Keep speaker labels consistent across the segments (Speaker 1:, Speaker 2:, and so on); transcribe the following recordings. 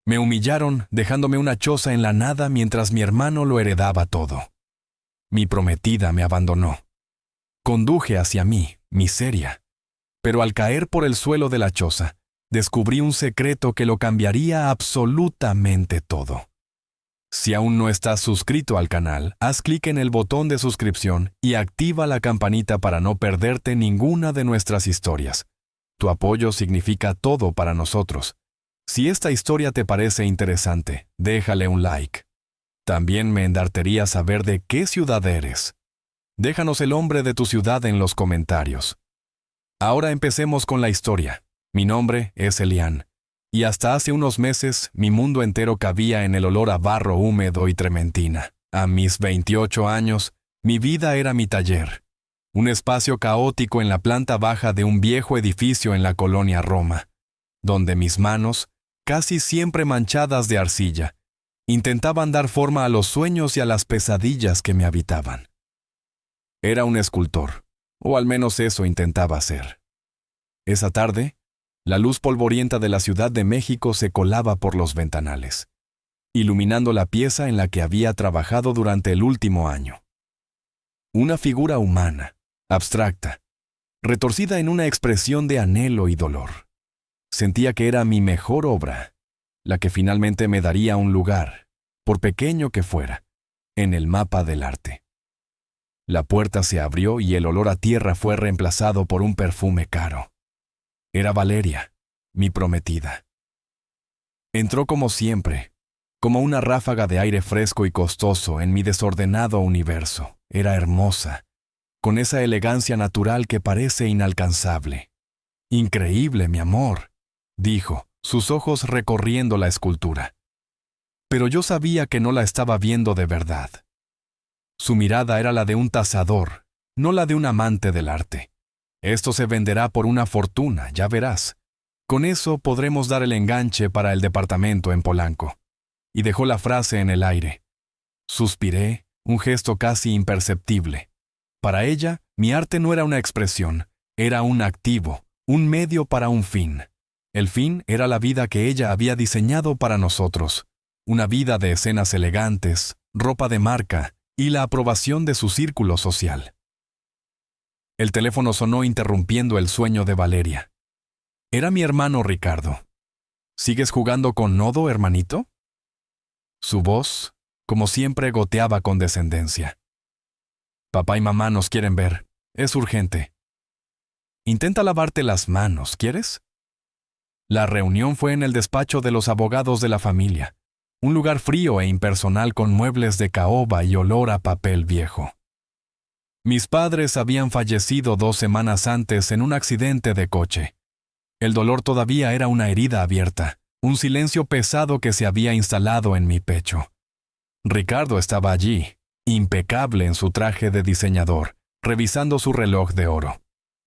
Speaker 1: Me humillaron, dejándome una choza en la nada mientras mi hermano lo heredaba todo. Mi prometida me abandonó. Conduje hacia mí, miseria. Pero al caer por el suelo de la choza, descubrí un secreto que lo cambiaría absolutamente todo. Si aún no estás suscrito al canal, haz clic en el botón de suscripción y activa la campanita para no perderte ninguna de nuestras historias. Tu apoyo significa todo para nosotros. Si esta historia te parece interesante, déjale un like. También me endartería saber de qué ciudad eres. Déjanos el nombre de tu ciudad en los comentarios. Ahora empecemos con la historia. Mi nombre es Elian. Y hasta hace unos meses, mi mundo entero cabía en el olor a barro húmedo y trementina. A mis 28 años, mi vida era mi taller. Un espacio caótico en la planta baja de un viejo edificio en la colonia Roma, donde mis manos, casi siempre manchadas de arcilla, intentaban dar forma a los sueños y a las pesadillas que me habitaban. Era un escultor, o al menos eso intentaba ser. Esa tarde, la luz polvorienta de la Ciudad de México se colaba por los ventanales, iluminando la pieza en la que había trabajado durante el último año. Una figura humana, abstracta, retorcida en una expresión de anhelo y dolor. Sentía que era mi mejor obra, la que finalmente me daría un lugar, por pequeño que fuera, en el mapa del arte. La puerta se abrió y el olor a tierra fue reemplazado por un perfume caro. Era Valeria, mi prometida. Entró como siempre, como una ráfaga de aire fresco y costoso en mi desordenado universo. Era hermosa, con esa elegancia natural que parece inalcanzable. «Increíble, mi amor», dijo, sus ojos recorriendo la escultura. Pero yo sabía que no la estaba viendo de verdad. Su mirada era la de un tasador, no la de un amante del arte. «Esto se venderá por una fortuna, ya verás. Con eso podremos dar el enganche para el departamento en Polanco». Y dejó la frase en el aire. Suspiré, un gesto casi imperceptible. Para ella, mi arte no era una expresión, era un activo, un medio para un fin. El fin era la vida que ella había diseñado para nosotros. Una vida de escenas elegantes, ropa de marca y la aprobación de su círculo social. El teléfono sonó interrumpiendo el sueño de Valeria. Era mi hermano Ricardo. «¿Sigues jugando con Nodo, hermanito?» Su voz, como siempre, goteaba con descendencia. «Papá y mamá nos quieren ver. Es urgente. Intenta lavarte las manos, ¿quieres?» La reunión fue en el despacho de los abogados de la familia, un lugar frío e impersonal con muebles de caoba y olor a papel viejo. Mis padres habían fallecido 2 semanas antes en un accidente de coche. El dolor todavía era una herida abierta, un silencio pesado que se había instalado en mi pecho. Ricardo estaba allí, impecable en su traje de diseñador, revisando su reloj de oro.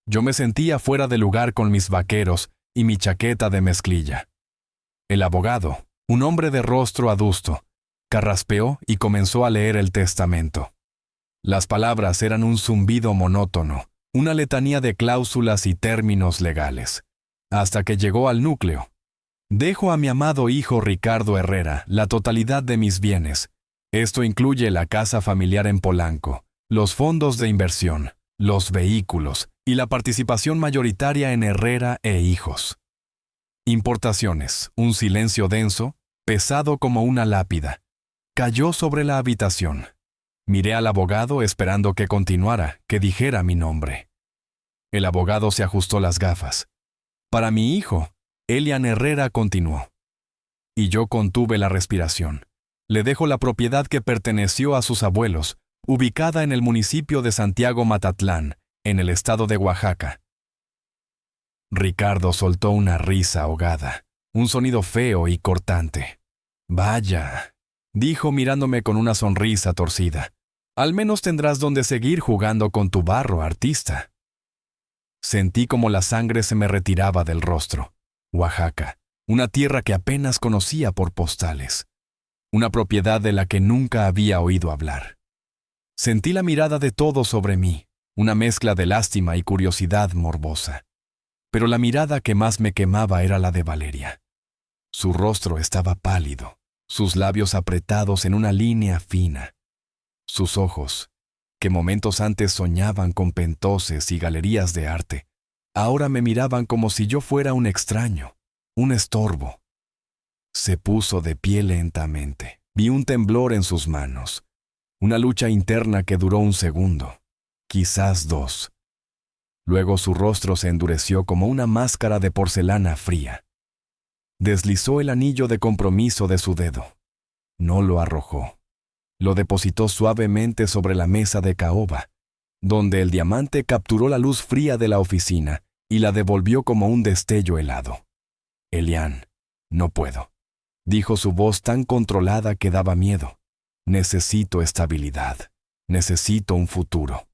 Speaker 1: Yo me sentía fuera de lugar con mis vaqueros y mi chaqueta de mezclilla. El abogado, un hombre de rostro adusto, carraspeó y comenzó a leer el testamento. Las palabras eran un zumbido monótono, una letanía de cláusulas y términos legales, hasta que llegó al núcleo. «Dejo a mi amado hijo Ricardo Herrera la totalidad de mis bienes. Esto incluye la casa familiar en Polanco, los fondos de inversión, los vehículos y la participación mayoritaria en Herrera e Hijos». Importaciones, un silencio denso, pesado como una lápida, cayó sobre la habitación. Miré al abogado esperando que continuara, que dijera mi nombre. El abogado se ajustó las gafas. «Para mi hijo», Elian Herrera continuó. Y yo contuve la respiración. «Le dejo la propiedad que perteneció a sus abuelos, ubicada en el municipio de Santiago Matatlán, en el estado de Oaxaca». Ricardo soltó una risa ahogada, un sonido feo y cortante. «Vaya», dijo mirándome con una sonrisa torcida. «Al menos tendrás donde seguir jugando con tu barro, artista». Sentí como la sangre se me retiraba del rostro. Oaxaca, una tierra que apenas conocía por postales. Una propiedad de la que nunca había oído hablar. Sentí la mirada de todos sobre mí, una mezcla de lástima y curiosidad morbosa. Pero la mirada que más me quemaba era la de Valeria. Su rostro estaba pálido, sus labios apretados en una línea fina. Sus ojos, que momentos antes soñaban con pentoses y galerías de arte, ahora me miraban como si yo fuera un extraño, un estorbo. Se puso de pie lentamente. Vi un temblor en sus manos, una lucha interna que duró un segundo, quizás dos. Luego su rostro se endureció como una máscara de porcelana fría. Deslizó el anillo de compromiso de su dedo. No lo arrojó. Lo depositó suavemente sobre la mesa de caoba, donde el diamante capturó la luz fría de la oficina y la devolvió como un destello helado. «Elian, no puedo», dijo su voz tan controlada que daba miedo. «Necesito estabilidad. Necesito un futuro».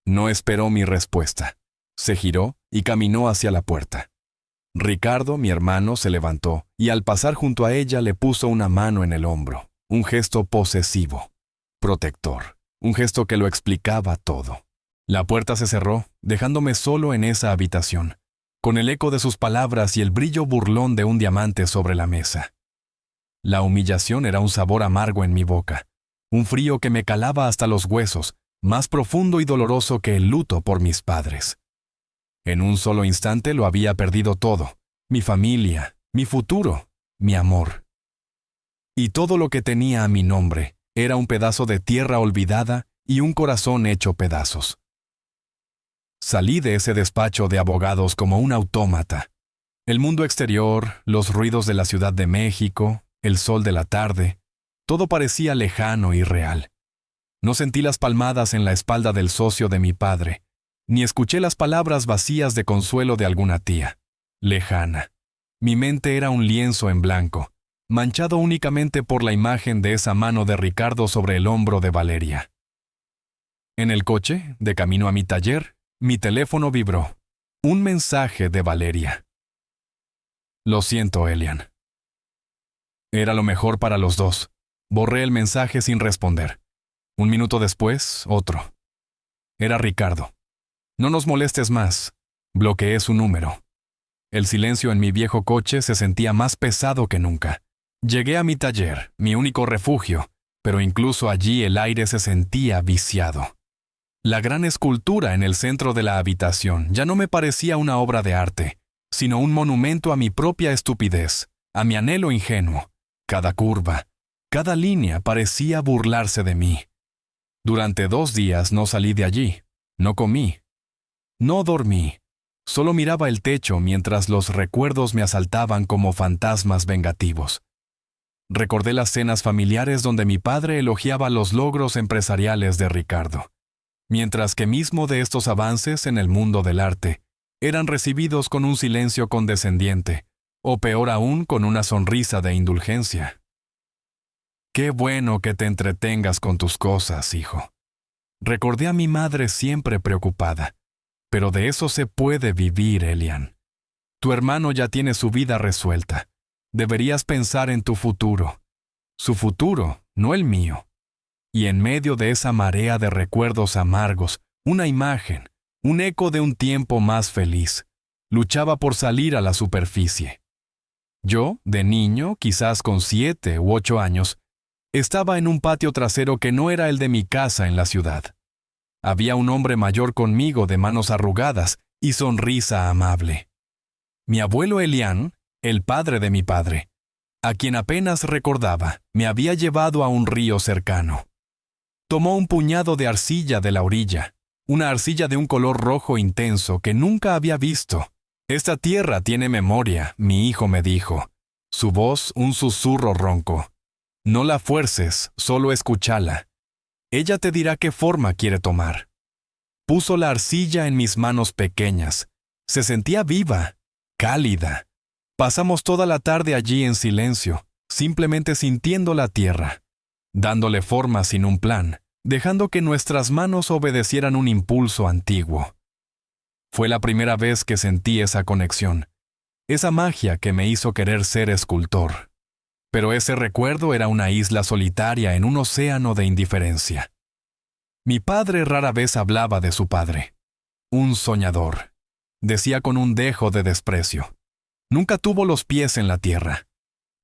Speaker 1: No esperó mi respuesta. Se giró y caminó hacia la puerta. Ricardo, mi hermano, se levantó y al pasar junto a ella le puso una mano en el hombro, un gesto posesivo, protector, un gesto que lo explicaba todo. La puerta se cerró, dejándome solo en esa habitación, con el eco de sus palabras y el brillo burlón de un diamante sobre la mesa. La humillación era un sabor amargo en mi boca, un frío que me calaba hasta los huesos, más profundo y doloroso que el luto por mis padres. En un solo instante lo había perdido todo, mi familia, mi futuro, mi amor. Y todo lo que tenía a mi nombre era un pedazo de tierra olvidada y un corazón hecho pedazos. Salí de ese despacho de abogados como un autómata. El mundo exterior, los ruidos de la Ciudad de México, el sol de la tarde, todo parecía lejano y real. No sentí las palmadas en la espalda del socio de mi padre, ni escuché las palabras vacías de consuelo de alguna tía. Lejana. Mi mente era un lienzo en blanco, manchado únicamente por la imagen de esa mano de Ricardo sobre el hombro de Valeria. En el coche, de camino a mi taller, mi teléfono vibró. Un mensaje de Valeria. «Lo siento, Elian». Era lo mejor para los dos. Borré el mensaje sin responder. Un minuto después, otro. Era Ricardo. «No nos molestes más». Bloqueé su número. El silencio en mi viejo coche se sentía más pesado que nunca. Llegué a mi taller, mi único refugio, pero incluso allí el aire se sentía viciado. La gran escultura en el centro de la habitación ya no me parecía una obra de arte, sino un monumento a mi propia estupidez, a mi anhelo ingenuo. Cada curva, cada línea parecía burlarse de mí. Durante 2 días no salí de allí, no comí. No dormí, solo miraba el techo mientras los recuerdos me asaltaban como fantasmas vengativos. Recordé las cenas familiares donde mi padre elogiaba los logros empresariales de Ricardo, mientras que mismo de estos avances en el mundo del arte eran recibidos con un silencio condescendiente, o peor aún con una sonrisa de indulgencia. «Qué bueno que te entretengas con tus cosas, hijo». Recordé a mi madre siempre preocupada. «Pero de eso se puede vivir, Elian. Tu hermano ya tiene su vida resuelta. Deberías pensar en tu futuro. Su futuro, no el mío». Y en medio de esa marea de recuerdos amargos, una imagen, un eco de un tiempo más feliz, luchaba por salir a la superficie. Yo, de niño, quizás con 7 u 8 años, estaba en un patio trasero que no era el de mi casa en la ciudad. Había un hombre mayor conmigo de manos arrugadas y sonrisa amable. Mi abuelo Elian, el padre de mi padre, a quien apenas recordaba, me había llevado a un río cercano. Tomó un puñado de arcilla de la orilla, una arcilla de un color rojo intenso que nunca había visto. «Esta tierra tiene memoria», mi hijo me dijo. Su voz un susurro ronco. «No la fuerces, solo escúchala. Ella te dirá qué forma quiere tomar». Puso la arcilla en mis manos pequeñas. Se sentía viva, cálida. Pasamos toda la tarde allí en silencio, simplemente sintiendo la tierra, dándole forma sin un plan, dejando que nuestras manos obedecieran un impulso antiguo. Fue la primera vez que sentí esa conexión, esa magia que me hizo querer ser escultor. Pero ese recuerdo era una isla solitaria en un océano de indiferencia. Mi padre rara vez hablaba de su padre. «Un soñador», decía con un dejo de desprecio. Nunca tuvo los pies en la tierra.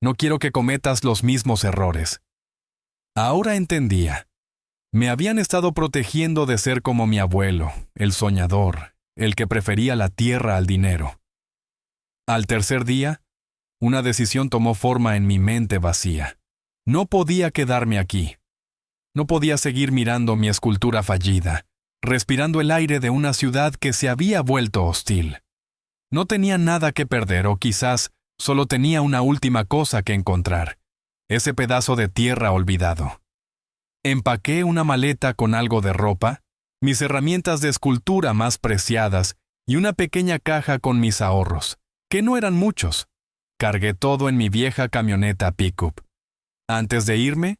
Speaker 1: No quiero que cometas los mismos errores. Ahora entendía. Me habían estado protegiendo de ser como mi abuelo, el soñador, el que prefería la tierra al dinero. Al tercer día, una decisión tomó forma en mi mente vacía. No podía quedarme aquí. No podía seguir mirando mi escultura fallida, respirando el aire de una ciudad que se había vuelto hostil. No tenía nada que perder, o quizás solo tenía una última cosa que encontrar: ese pedazo de tierra olvidado. Empaqué una maleta con algo de ropa, mis herramientas de escultura más preciadas y una pequeña caja con mis ahorros, que no eran muchos. Cargué todo en mi vieja camioneta pickup. Antes de irme,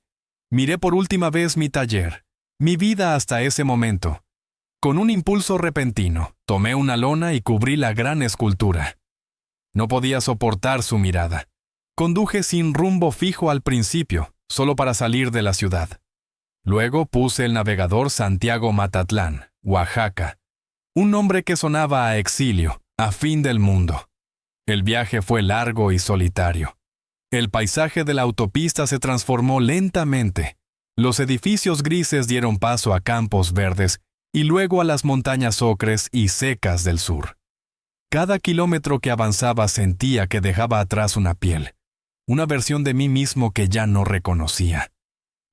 Speaker 1: miré por última vez mi taller, mi vida hasta ese momento. Con un impulso repentino, tomé una lona y cubrí la gran escultura. No podía soportar su mirada. Conduje sin rumbo fijo al principio, solo para salir de la ciudad. Luego puse el navegador Santiago Matatlán, Oaxaca, un nombre que sonaba a exilio, a fin del mundo. El viaje fue largo y solitario. El paisaje de la autopista se transformó lentamente. Los edificios grises dieron paso a campos verdes y luego a las montañas ocres y secas del sur. Cada kilómetro que avanzaba sentía que dejaba atrás una piel, una versión de mí mismo que ya no reconocía.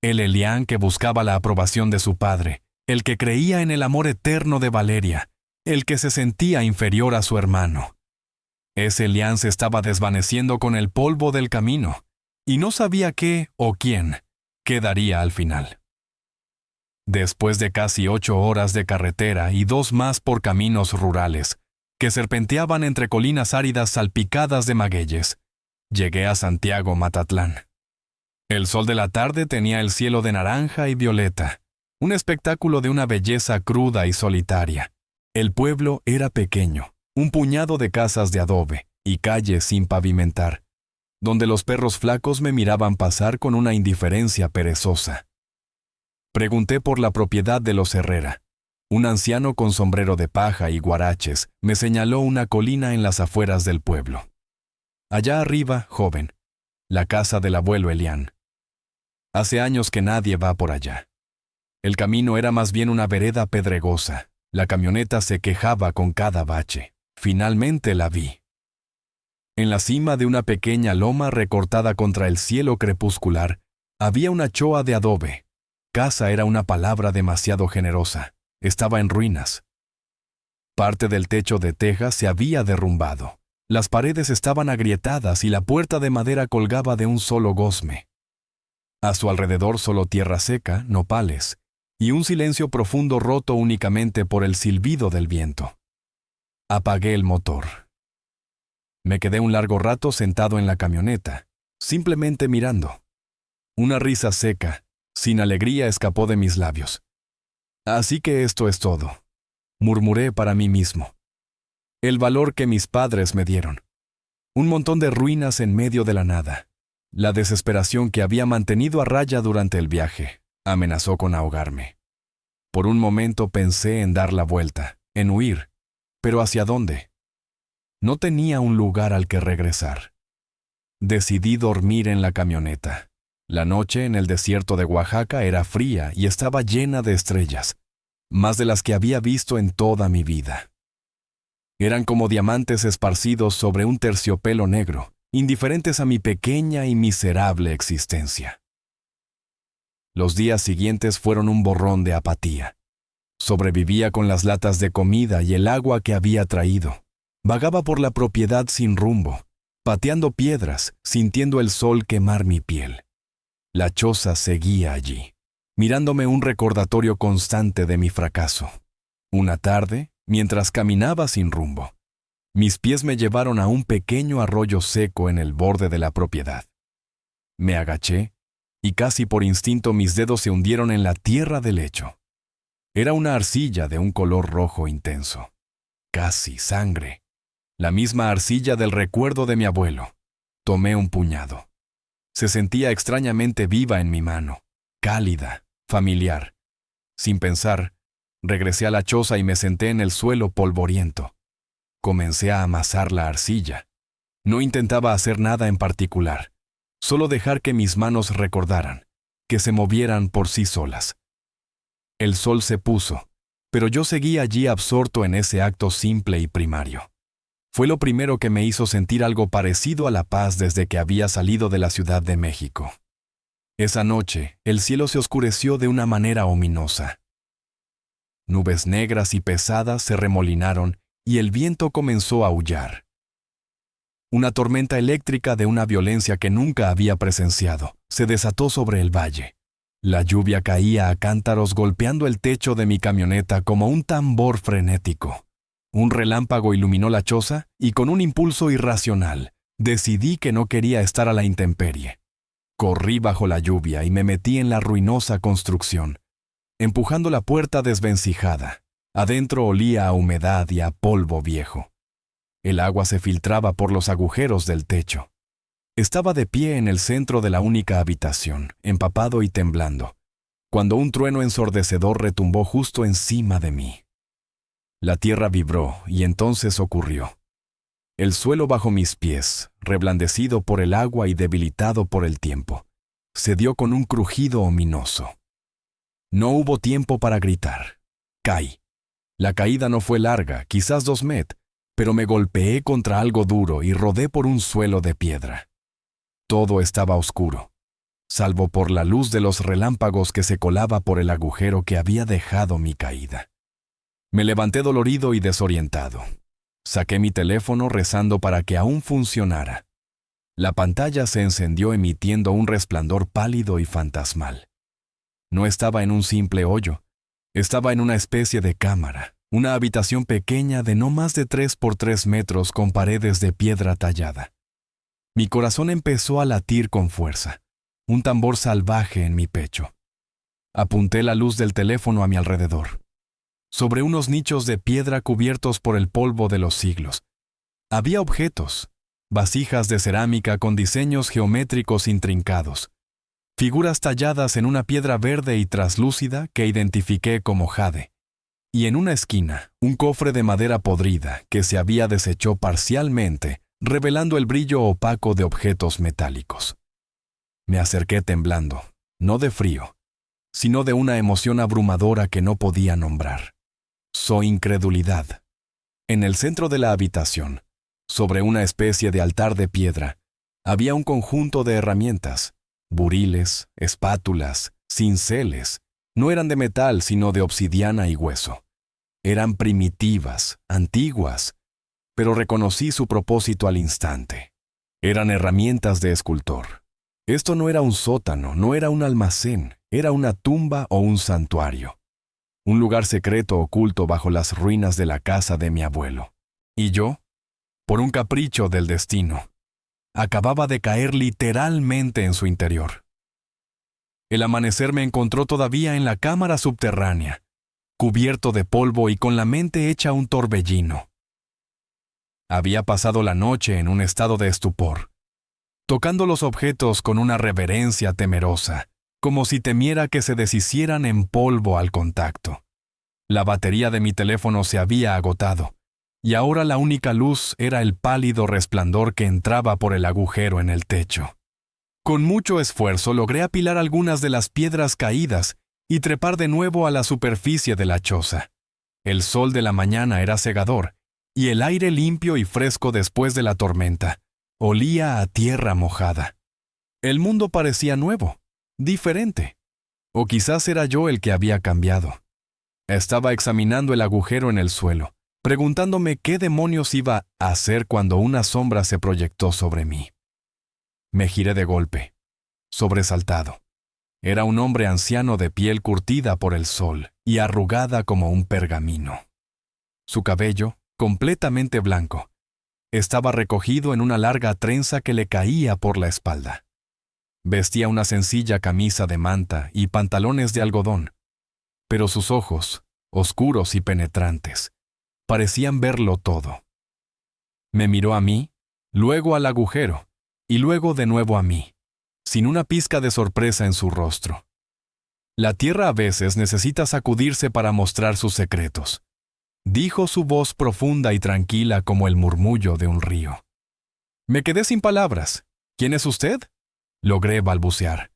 Speaker 1: El Elián que buscaba la aprobación de su padre, el que creía en el amor eterno de Valeria, el que se sentía inferior a su hermano. Ese Elián se estaba desvaneciendo con el polvo del camino, y no sabía qué o quién quedaría al final. Después de casi 8 horas de carretera y 2 más por caminos rurales, que serpenteaban entre colinas áridas salpicadas de magueyes, llegué a Santiago Matatlán. El sol de la tarde tenía el cielo de naranja y violeta, un espectáculo de una belleza cruda y solitaria. El pueblo era pequeño, un puñado de casas de adobe y calles sin pavimentar, donde los perros flacos me miraban pasar con una indiferencia perezosa. Pregunté por la propiedad de los Herrera. Un anciano con sombrero de paja y guaraches me señaló una colina en las afueras del pueblo. Allá arriba, joven, la casa del abuelo Elián. Hace años que nadie va por allá. El camino era más bien una vereda pedregosa. La camioneta se quejaba con cada bache. Finalmente la vi. En la cima de una pequeña loma recortada contra el cielo crepuscular, había una choa de adobe. Casa era una palabra demasiado generosa. Estaba en ruinas. Parte del techo de tejas se había derrumbado. Las paredes estaban agrietadas y la puerta de madera colgaba de un solo gozne. A su alrededor solo tierra seca, nopales, y un silencio profundo roto únicamente por el silbido del viento. Apagué el motor. Me quedé un largo rato sentado en la camioneta, simplemente mirando. Una risa seca, sin alegría, escapó de mis labios. Así que esto es todo, murmuré para mí mismo. El valor que mis padres me dieron. Un montón de ruinas en medio de la nada. La desesperación que había mantenido a raya durante el viaje amenazó con ahogarme. Por un momento pensé en dar la vuelta, en huir. ¿Pero hacia dónde? No tenía un lugar al que regresar. Decidí dormir en la camioneta. La noche en el desierto de Oaxaca era fría y estaba llena de estrellas, más de las que había visto en toda mi vida. Eran como diamantes esparcidos sobre un terciopelo negro, indiferentes a mi pequeña y miserable existencia. Los días siguientes fueron un borrón de apatía. Sobrevivía con las latas de comida y el agua que había traído. Vagaba por la propiedad sin rumbo, pateando piedras, sintiendo el sol quemar mi piel. La choza seguía allí, mirándome, un recordatorio constante de mi fracaso. Una tarde, mientras caminaba sin rumbo, mis pies me llevaron a un pequeño arroyo seco en el borde de la propiedad. Me agaché, y casi por instinto mis dedos se hundieron en la tierra del lecho. Era una arcilla de un color rojo intenso, casi sangre, la misma arcilla del recuerdo de mi abuelo. Tomé un puñado. Se sentía extrañamente viva en mi mano, cálida, familiar. Sin pensar, regresé a la choza y me senté en el suelo polvoriento. Comencé a amasar la arcilla. No intentaba hacer nada en particular, solo dejar que mis manos recordaran, que se movieran por sí solas. El sol se puso, pero yo seguí allí absorto en ese acto simple y primario. Fue lo primero que me hizo sentir algo parecido a la paz desde que había salido de la Ciudad de México. Esa noche, el cielo se oscureció de una manera ominosa. Nubes negras y pesadas se remolinaron y el viento comenzó a aullar. Una tormenta eléctrica de una violencia que nunca había presenciado se desató sobre el valle. La lluvia caía a cántaros golpeando el techo de mi camioneta como un tambor frenético. Un relámpago iluminó la choza y con un impulso irracional, decidí que no quería estar a la intemperie. Corrí bajo la lluvia y me metí en la ruinosa construcción, empujando la puerta desvencijada. Adentro olía a humedad y a polvo viejo. El agua se filtraba por los agujeros del techo. Estaba de pie en el centro de la única habitación, empapado y temblando, cuando un trueno ensordecedor retumbó justo encima de mí. La tierra vibró y entonces ocurrió. El suelo bajo mis pies, reblandecido por el agua y debilitado por el tiempo, se dio con un crujido ominoso. No hubo tiempo para gritar. Caí. La caída no fue larga, quizás 2 metros, pero me golpeé contra algo duro y rodé por un suelo de piedra. Todo estaba oscuro, salvo por la luz de los relámpagos que se colaba por el agujero que había dejado mi caída. Me levanté dolorido y desorientado. Saqué mi teléfono rezando para que aún funcionara. La pantalla se encendió emitiendo un resplandor pálido y fantasmal. No estaba en un simple hoyo. Estaba en una especie de cámara, una habitación pequeña de no más de 3 por 3 metros con paredes de piedra tallada. Mi corazón empezó a latir con fuerza, un tambor salvaje en mi pecho. Apunté la luz del teléfono a mi alrededor. Sobre unos nichos de piedra cubiertos por el polvo de los siglos, había objetos, vasijas de cerámica con diseños geométricos intrincados, figuras talladas en una piedra verde y traslúcida que identifiqué como jade, y en una esquina, un cofre de madera podrida que se había deshecho parcialmente, revelando el brillo opaco de objetos metálicos. Me acerqué temblando, no de frío, sino de una emoción abrumadora que no podía nombrar. Incredulidad. En el centro de la habitación, sobre una especie de altar de piedra, había un conjunto de herramientas, buriles, espátulas, cinceles. No eran de metal, sino de obsidiana y hueso. Eran primitivas, antiguas, pero reconocí su propósito al instante. Eran herramientas de escultor. Esto no era un sótano, no era un almacén, era una tumba o un santuario. Un lugar secreto oculto bajo las ruinas de la casa de mi abuelo. Y yo, por un capricho del destino, acababa de caer literalmente en su interior. El amanecer me encontró todavía en la cámara subterránea, cubierto de polvo y con la mente hecha un torbellino. Había pasado la noche en un estado de estupor, tocando los objetos con una reverencia temerosa, como si temiera que se deshicieran en polvo al contacto. La batería de mi teléfono se había agotado, y ahora la única luz era el pálido resplandor que entraba por el agujero en el techo. Con mucho esfuerzo logré apilar algunas de las piedras caídas y trepar de nuevo a la superficie de la choza. El sol de la mañana era cegador, y el aire limpio y fresco después de la tormenta olía a tierra mojada. El mundo parecía nuevo, diferente. O quizás era yo el que había cambiado. Estaba examinando el agujero en el suelo, preguntándome qué demonios iba a hacer cuando una sombra se proyectó sobre mí. Me giré de golpe, sobresaltado. Era un hombre anciano de piel curtida por el sol y arrugada como un pergamino. Su cabello, completamente blanco, estaba recogido en una larga trenza que le caía por la espalda. Vestía una sencilla camisa de manta y pantalones de algodón, pero sus ojos, oscuros y penetrantes, parecían verlo todo. Me miró a mí, luego al agujero, y luego de nuevo a mí, sin una pizca de sorpresa en su rostro. La tierra a veces necesita sacudirse para mostrar sus secretos, dijo su voz profunda y tranquila como el murmullo de un río. Me quedé sin palabras. ¿Quién es usted? Logré balbucear.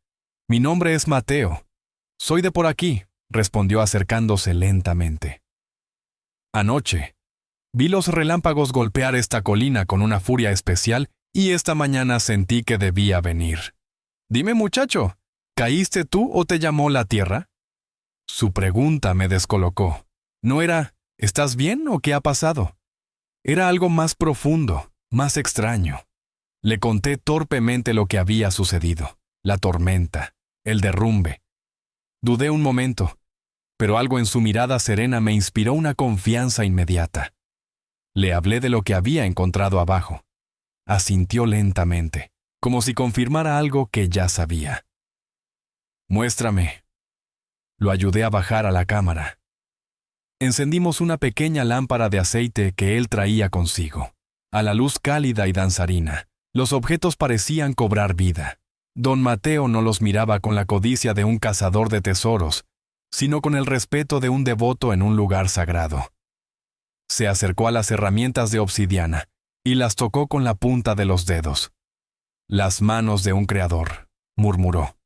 Speaker 1: Mi nombre es Mateo. Soy de por aquí, respondió acercándose lentamente. Anoche, vi los relámpagos golpear esta colina con una furia especial y esta mañana sentí que debía venir. Dime, muchacho, ¿caíste tú o te llamó la tierra? Su pregunta me descolocó. No era, ¿estás bien o qué ha pasado? Era algo más profundo, más extraño. Le conté torpemente lo que había sucedido, la tormenta, el derrumbe. Dudé un momento, pero algo en su mirada serena me inspiró una confianza inmediata. Le hablé de lo que había encontrado abajo. Asintió lentamente, como si confirmara algo que ya sabía. Muéstrame. Lo ayudé a bajar a la cámara. Encendimos una pequeña lámpara de aceite que él traía consigo. A la luz cálida y danzarina, los objetos parecían cobrar vida. Don Mateo no los miraba con la codicia de un cazador de tesoros, sino con el respeto de un devoto en un lugar sagrado. Se acercó a las herramientas de obsidiana y las tocó con la punta de los dedos. Las manos de un creador, murmuró.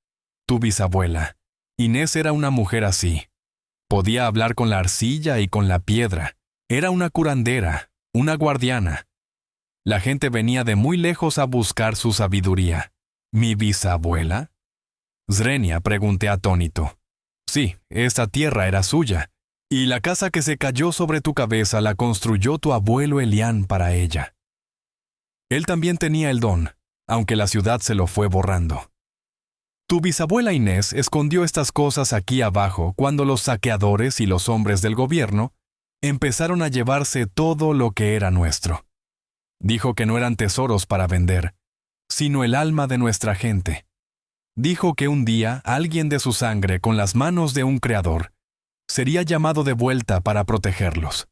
Speaker 1: Tu bisabuela, Inés, era una mujer así. Podía hablar con la arcilla y con la piedra. Era una curandera, una guardiana. La gente venía de muy lejos a buscar su sabiduría. ¿Mi bisabuela? Zrenia, pregunté atónito. Sí, esta tierra era suya, y la casa que se cayó sobre tu cabeza la construyó tu abuelo Elián para ella. Él también tenía el don, aunque la ciudad se lo fue borrando. Tu bisabuela Inés escondió estas cosas aquí abajo cuando los saqueadores y los hombres del gobierno empezaron a llevarse todo lo que era nuestro. Dijo que no eran tesoros para vender, sino el alma de nuestra gente. Dijo que un día alguien de su sangre con las manos de un creador sería llamado de vuelta para protegerlos.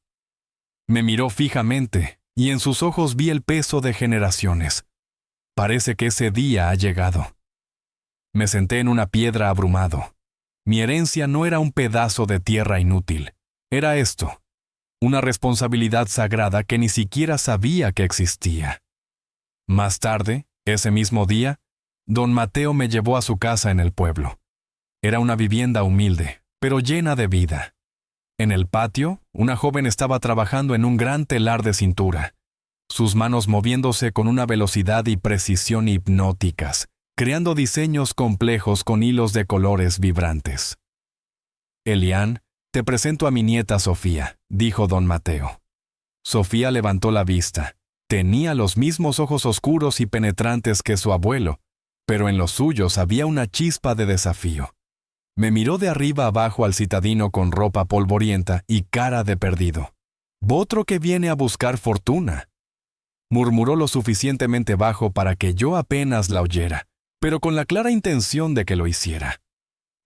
Speaker 1: Me miró fijamente y en sus ojos vi el peso de generaciones. Parece que ese día ha llegado. Me senté en una piedra abrumado. Mi herencia no era un pedazo de tierra inútil. Era esto, una responsabilidad sagrada que ni siquiera sabía que existía. Más tarde, ese mismo día, don Mateo me llevó a su casa en el pueblo. Era una vivienda humilde, pero llena de vida. En el patio, una joven estaba trabajando en un gran telar de cintura, sus manos moviéndose con una velocidad y precisión hipnóticas, creando diseños complejos con hilos de colores vibrantes. Elián, te presento a mi nieta Sofía, dijo don Mateo. Sofía levantó la vista. Tenía los mismos ojos oscuros y penetrantes que su abuelo, pero en los suyos había una chispa de desafío. Me miró de arriba abajo al citadino con ropa polvorienta y cara de perdido. «Otro que viene a buscar fortuna», murmuró lo suficientemente bajo para que yo apenas la oyera, pero con la clara intención de que lo hiciera.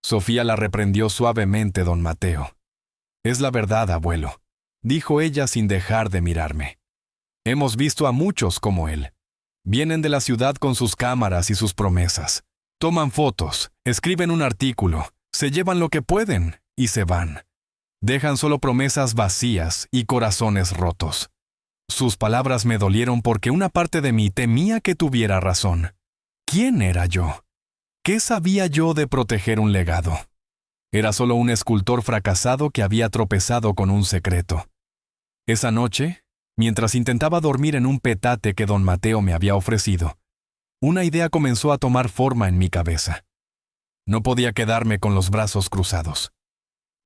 Speaker 1: Sofía la reprendió suavemente don Mateo. «Es la verdad, abuelo», dijo ella sin dejar de mirarme. «Hemos visto a muchos como él. Vienen de la ciudad con sus cámaras y sus promesas. Toman fotos, escriben un artículo, se llevan lo que pueden y se van. Dejan solo promesas vacías y corazones rotos». Sus palabras me dolieron porque una parte de mí temía que tuviera razón. ¿Quién era yo? ¿Qué sabía yo de proteger un legado? Era solo un escultor fracasado que había tropezado con un secreto. Esa noche, mientras intentaba dormir en un petate que don Mateo me había ofrecido, una idea comenzó a tomar forma en mi cabeza. No podía quedarme con los brazos cruzados.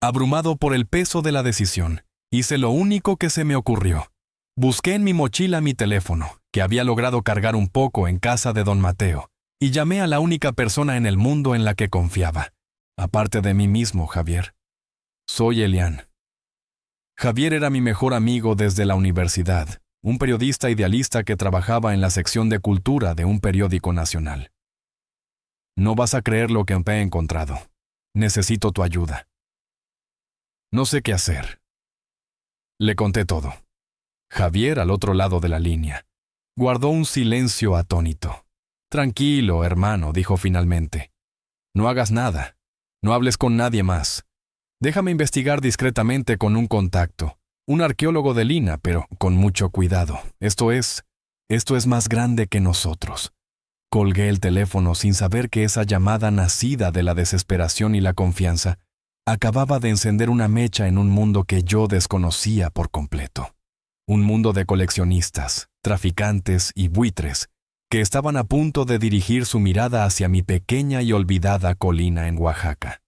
Speaker 1: Abrumado por el peso de la decisión, hice lo único que se me ocurrió. Busqué en mi mochila mi teléfono, que había logrado cargar un poco en casa de don Mateo, y llamé a la única persona en el mundo en la que confiaba, aparte de mí mismo, Javier. Soy Elián. Javier era mi mejor amigo desde la universidad, un periodista idealista que trabajaba en la sección de cultura de un periódico nacional. No vas a creer lo que he encontrado. Necesito tu ayuda. No sé qué hacer. Le conté todo. Javier, al otro lado de la línea, guardó un silencio atónito. «Tranquilo, hermano», dijo finalmente. «No hagas nada. No hables con nadie más. Déjame investigar discretamente con un contacto, un arqueólogo de Lina, pero con mucho cuidado. Esto es, Esto es más grande que nosotros. Colgué el teléfono sin saber que esa llamada nacida de la desesperación y la confianza acababa de encender una mecha en un mundo que yo desconocía por completo. Un mundo de coleccionistas, traficantes y buitres que estaban a punto de dirigir su mirada hacia mi pequeña y olvidada colina en Oaxaca.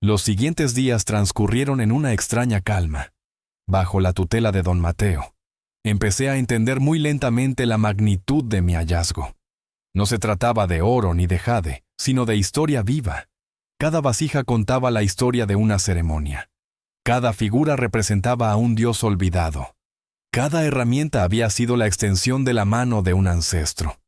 Speaker 1: Los siguientes días transcurrieron en una extraña calma, bajo la tutela de don Mateo. Empecé a entender muy lentamente la magnitud de mi hallazgo. No se trataba de oro ni de jade, sino de historia viva. Cada vasija contaba la historia de una ceremonia. Cada figura representaba a un dios olvidado. Cada herramienta había sido la extensión de la mano de un ancestro.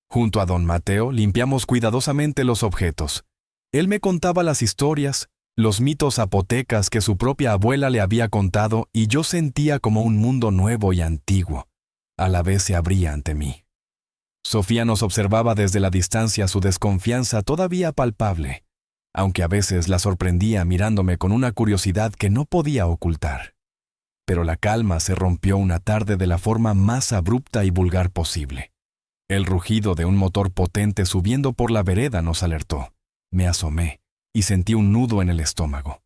Speaker 1: Junto a don Mateo limpiamos cuidadosamente los objetos. Él me contaba las historias, los mitos zapotecas que su propia abuela le había contado, y yo sentía como un mundo nuevo y antiguo a la vez se abría ante mí. Sofía nos observaba desde la distancia, su desconfianza todavía palpable, aunque a veces la sorprendía mirándome con una curiosidad que no podía ocultar. Pero la calma se rompió una tarde de la forma más abrupta y vulgar posible. El rugido de un motor potente subiendo por la vereda nos alertó. Me asomé y sentí un nudo en el estómago.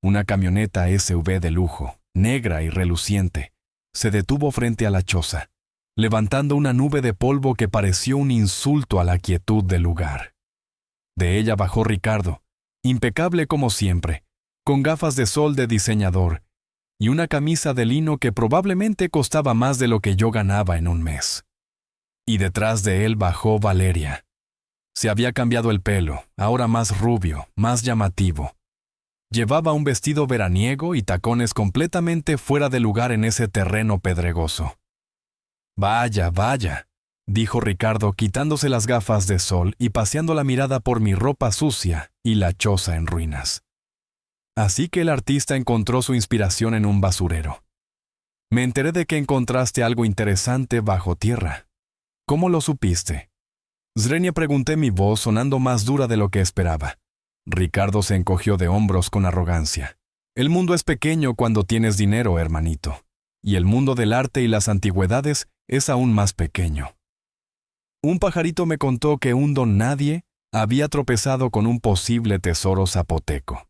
Speaker 1: Una camioneta SUV de lujo, negra y reluciente, se detuvo frente a la choza, levantando una nube de polvo que pareció un insulto a la quietud del lugar. De ella bajó Ricardo, impecable como siempre, con gafas de sol de diseñador y una camisa de lino que probablemente costaba más de lo que yo ganaba en un mes. Y detrás de él bajó Valeria. Se había cambiado el pelo, ahora más rubio, más llamativo. Llevaba un vestido veraniego y tacones completamente fuera de lugar en ese terreno pedregoso. «Vaya, vaya», dijo Ricardo quitándose las gafas de sol y paseando la mirada por mi ropa sucia y la choza en ruinas. Así que el artista encontró su inspiración en un basurero. Me enteré de que encontraste algo interesante bajo tierra. ¿Cómo lo supiste? Zrenia, pregunté, mi voz sonando más dura de lo que esperaba. Ricardo se encogió de hombros con arrogancia. El mundo es pequeño cuando tienes dinero, hermanito. Y el mundo del arte y las antigüedades es aún más pequeño. Un pajarito me contó que un don nadie había tropezado con un posible tesoro zapoteco.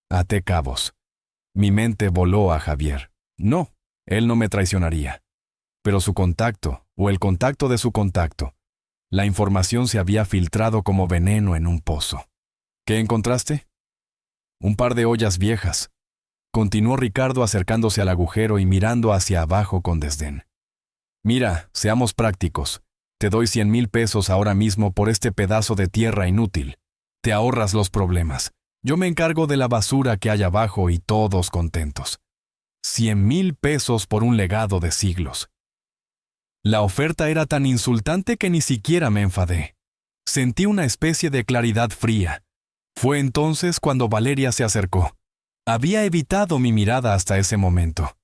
Speaker 1: Até cabos. Mi mente voló a Javier. No, él no me traicionaría. Pero su contacto, o el contacto de su contacto, la información se había filtrado como veneno en un pozo. ¿Qué encontraste? Un par de ollas viejas. Continuó Ricardo acercándose al agujero y mirando hacia abajo con desdén. Mira, seamos prácticos. Te doy 100,000 pesos ahora mismo por este pedazo de tierra inútil. Te ahorras los problemas. Yo me encargo de la basura que hay abajo y todos contentos. 100,000 pesos por un legado de siglos. La oferta era tan insultante que ni siquiera me enfadé. Sentí una especie de claridad fría. Fue entonces cuando Valeria se acercó. Había evitado mi mirada hasta ese momento.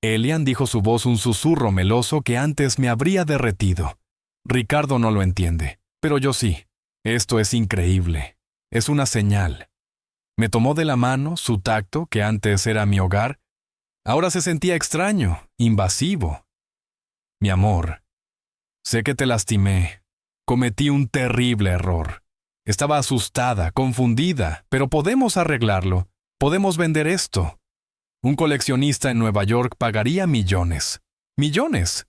Speaker 1: Elian, dijo su voz un susurro meloso que antes me habría derretido. Ricardo no lo entiende, pero yo sí. Esto es increíble. Es una señal. Me tomó de la mano, su tacto, que antes era mi hogar, ahora se sentía extraño, invasivo. Mi amor, sé que te lastimé. Cometí un terrible error. Estaba asustada, confundida, pero podemos arreglarlo. Podemos vender esto. Un coleccionista en Nueva York pagaría millones. ¡Millones!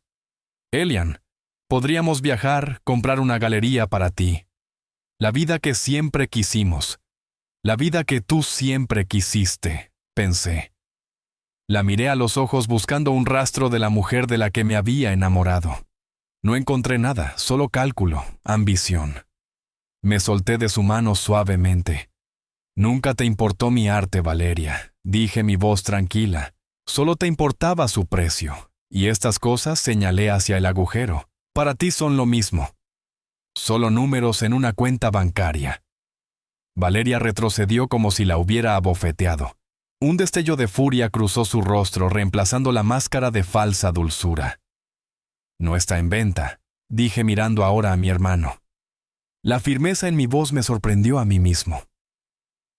Speaker 1: Elian, podríamos viajar, comprar una galería para ti. La vida que siempre quisimos. La vida que tú siempre quisiste, pensé. La miré a los ojos buscando un rastro de la mujer de la que me había enamorado. No encontré nada, solo cálculo, ambición. Me solté de su mano suavemente. Nunca te importó mi arte, Valeria, dije, mi voz tranquila. Solo te importaba su precio. Y estas cosas, señalé hacia el agujero, para ti son lo mismo. Solo números en una cuenta bancaria. Valeria retrocedió como si la hubiera abofeteado. Un destello de furia cruzó su rostro, reemplazando la máscara de falsa dulzura. No está en venta, dije mirando ahora a mi hermano. La firmeza en mi voz me sorprendió a mí mismo.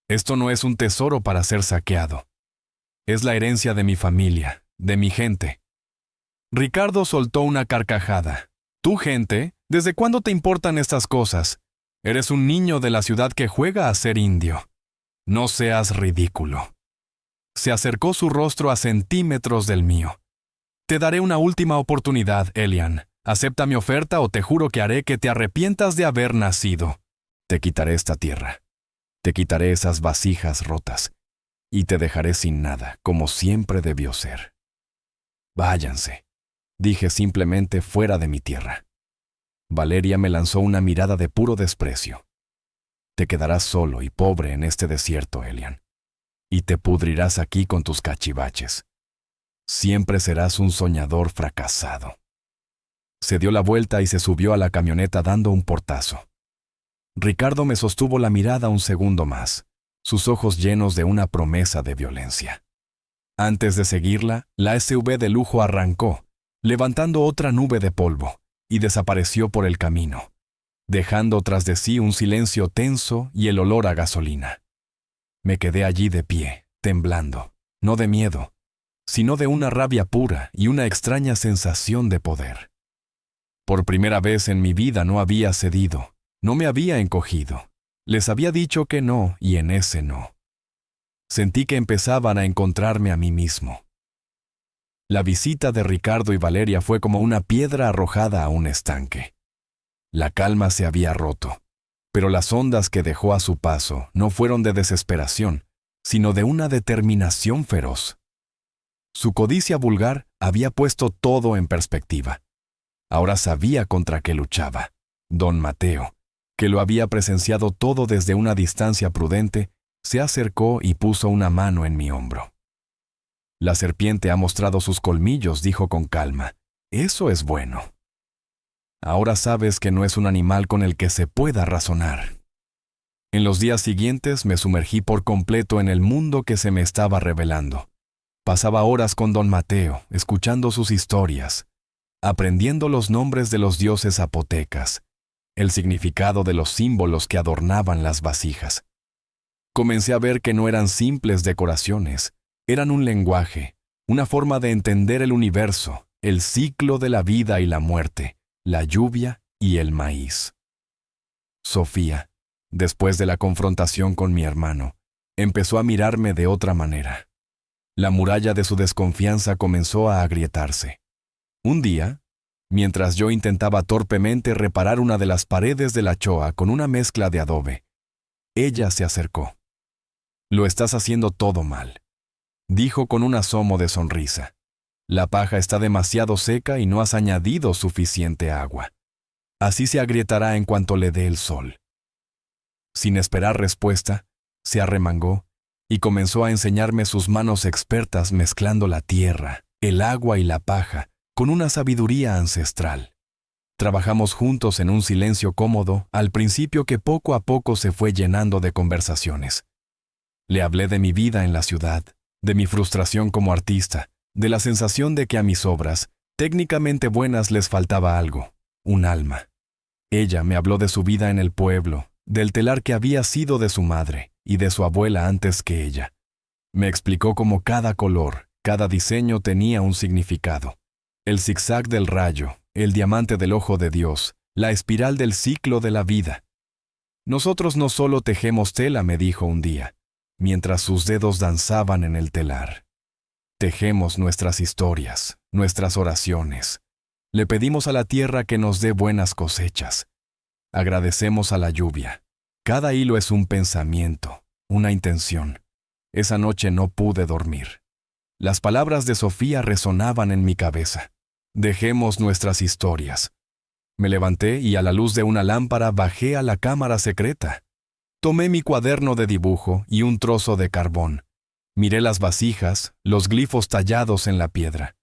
Speaker 1: Esto no es un tesoro para ser saqueado. Es la herencia de mi familia, de mi gente. Ricardo soltó una carcajada. Tú, gente, ¿desde cuándo te importan estas cosas? Eres un niño de la ciudad que juega a ser indio. No seas ridículo. Se acercó su rostro a centímetros del mío. Te daré una última oportunidad, Elian. Acepta mi oferta o te juro que haré que te arrepientas de haber nacido. Te quitaré esta tierra. Te quitaré esas vasijas rotas. Y te dejaré sin nada, como siempre debió ser. Váyanse, dije simplemente fuera de mi tierra. Valeria me lanzó una mirada de puro desprecio. Te quedarás solo y pobre en este desierto, Elian. Y te pudrirás aquí con tus cachivaches. Siempre serás un soñador fracasado. Se dio la vuelta y se subió a la camioneta dando un portazo. Ricardo me sostuvo la mirada un segundo más, sus ojos llenos de una promesa de violencia. Antes de seguirla, la SUV de lujo arrancó, levantando otra nube de polvo, y desapareció por el camino, dejando tras de sí un silencio tenso y el olor a gasolina. Me quedé allí de pie, temblando, no de miedo, sino de una rabia pura y una extraña sensación de poder. Por primera vez en mi vida no había cedido, no me había encogido. Les había dicho que no y en ese no. Sentí que empezaban a encontrarme a mí mismo. La visita de Ricardo y Valeria fue como una piedra arrojada a un estanque. La calma se había roto, pero las ondas que dejó a su paso no fueron de desesperación, sino de una determinación feroz. Su codicia vulgar había puesto todo en perspectiva. Ahora sabía contra qué luchaba. Don Mateo, que lo había presenciado todo desde una distancia prudente, se acercó y puso una mano en mi hombro. La serpiente ha mostrado sus colmillos, dijo con calma. Eso es bueno. Ahora sabes que no es un animal con el que se pueda razonar. En los días siguientes me sumergí por completo en el mundo que se me estaba revelando. Pasaba horas con don Mateo, escuchando sus historias, aprendiendo los nombres de los dioses zapotecas, el significado de los símbolos que adornaban las vasijas. Comencé a ver que no eran simples decoraciones, eran un lenguaje, una forma de entender el universo, el ciclo de la vida y la muerte, la lluvia y el maíz. Sofía, después de la confrontación con mi hermano, empezó a mirarme de otra manera. La muralla de su desconfianza comenzó a agrietarse. Un día, mientras yo intentaba torpemente reparar una de las paredes de la choa con una mezcla de adobe, ella se acercó. «Lo estás haciendo todo mal», dijo con un asomo de sonrisa. «La paja está demasiado seca y no has añadido suficiente agua. Así se agrietará en cuanto le dé el sol». Sin esperar respuesta, se arremangó y comenzó a enseñarme sus manos expertas mezclando la tierra, el agua y la paja con una sabiduría ancestral. Trabajamos juntos en un silencio cómodo, al principio que poco a poco se fue llenando de conversaciones. Le hablé de mi vida en la ciudad, de mi frustración como artista, de la sensación de que a mis obras, técnicamente buenas, les faltaba algo, un alma. Ella me habló de su vida en el pueblo, del telar que había sido de su madre y de su abuela antes que ella. Me explicó cómo cada color, cada diseño tenía un significado. El zigzag del rayo, el diamante del ojo de Dios, la espiral del ciclo de la vida. Nosotros no solo tejemos tela, me dijo un día, mientras sus dedos danzaban en el telar. Tejemos nuestras historias, nuestras oraciones. Le pedimos a la tierra que nos dé buenas cosechas. Agradecemos a la lluvia. Cada hilo es un pensamiento, una intención. Esa noche no pude dormir. Las palabras de Sofía resonaban en mi cabeza. Dejemos nuestras historias. Me levanté y a la luz de una lámpara bajé a la cámara secreta. Tomé mi cuaderno de dibujo y un trozo de carbón. Miré las vasijas, los glifos tallados en la piedra.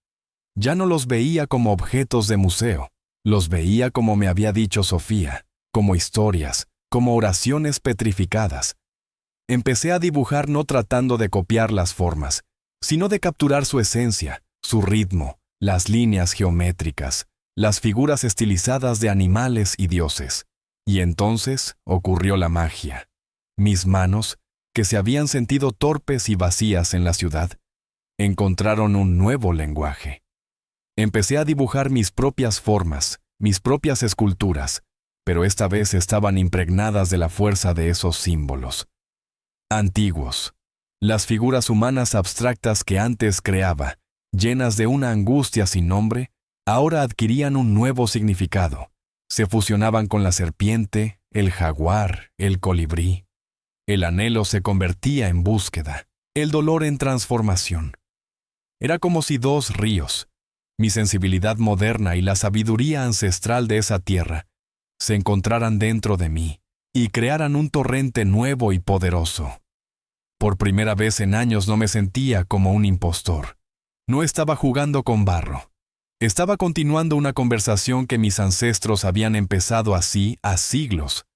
Speaker 1: Ya no los veía como objetos de museo. Los veía como me había dicho Sofía, como historias, como oraciones petrificadas. Empecé a dibujar no tratando de copiar las formas, sino de capturar su esencia, su ritmo, las líneas geométricas, las figuras estilizadas de animales y dioses. Y entonces ocurrió la magia. Mis manos, que se habían sentido torpes y vacías en la ciudad, encontraron un nuevo lenguaje. Empecé a dibujar mis propias formas, mis propias esculturas, pero esta vez estaban impregnadas de la fuerza de esos símbolos. Antiguos. Las figuras humanas abstractas que antes creaba, llenas de una angustia sin nombre, ahora adquirían un nuevo significado. Se fusionaban con la serpiente, el jaguar, el colibrí. El anhelo se convertía en búsqueda, el dolor en transformación. Era como si dos ríos, mi sensibilidad moderna y la sabiduría ancestral de esa tierra, se encontraran dentro de mí y crearan un torrente nuevo y poderoso. Por primera vez en años no me sentía como un impostor. No estaba jugando con barro. Estaba continuando una conversación que mis ancestros habían empezado así a siglos.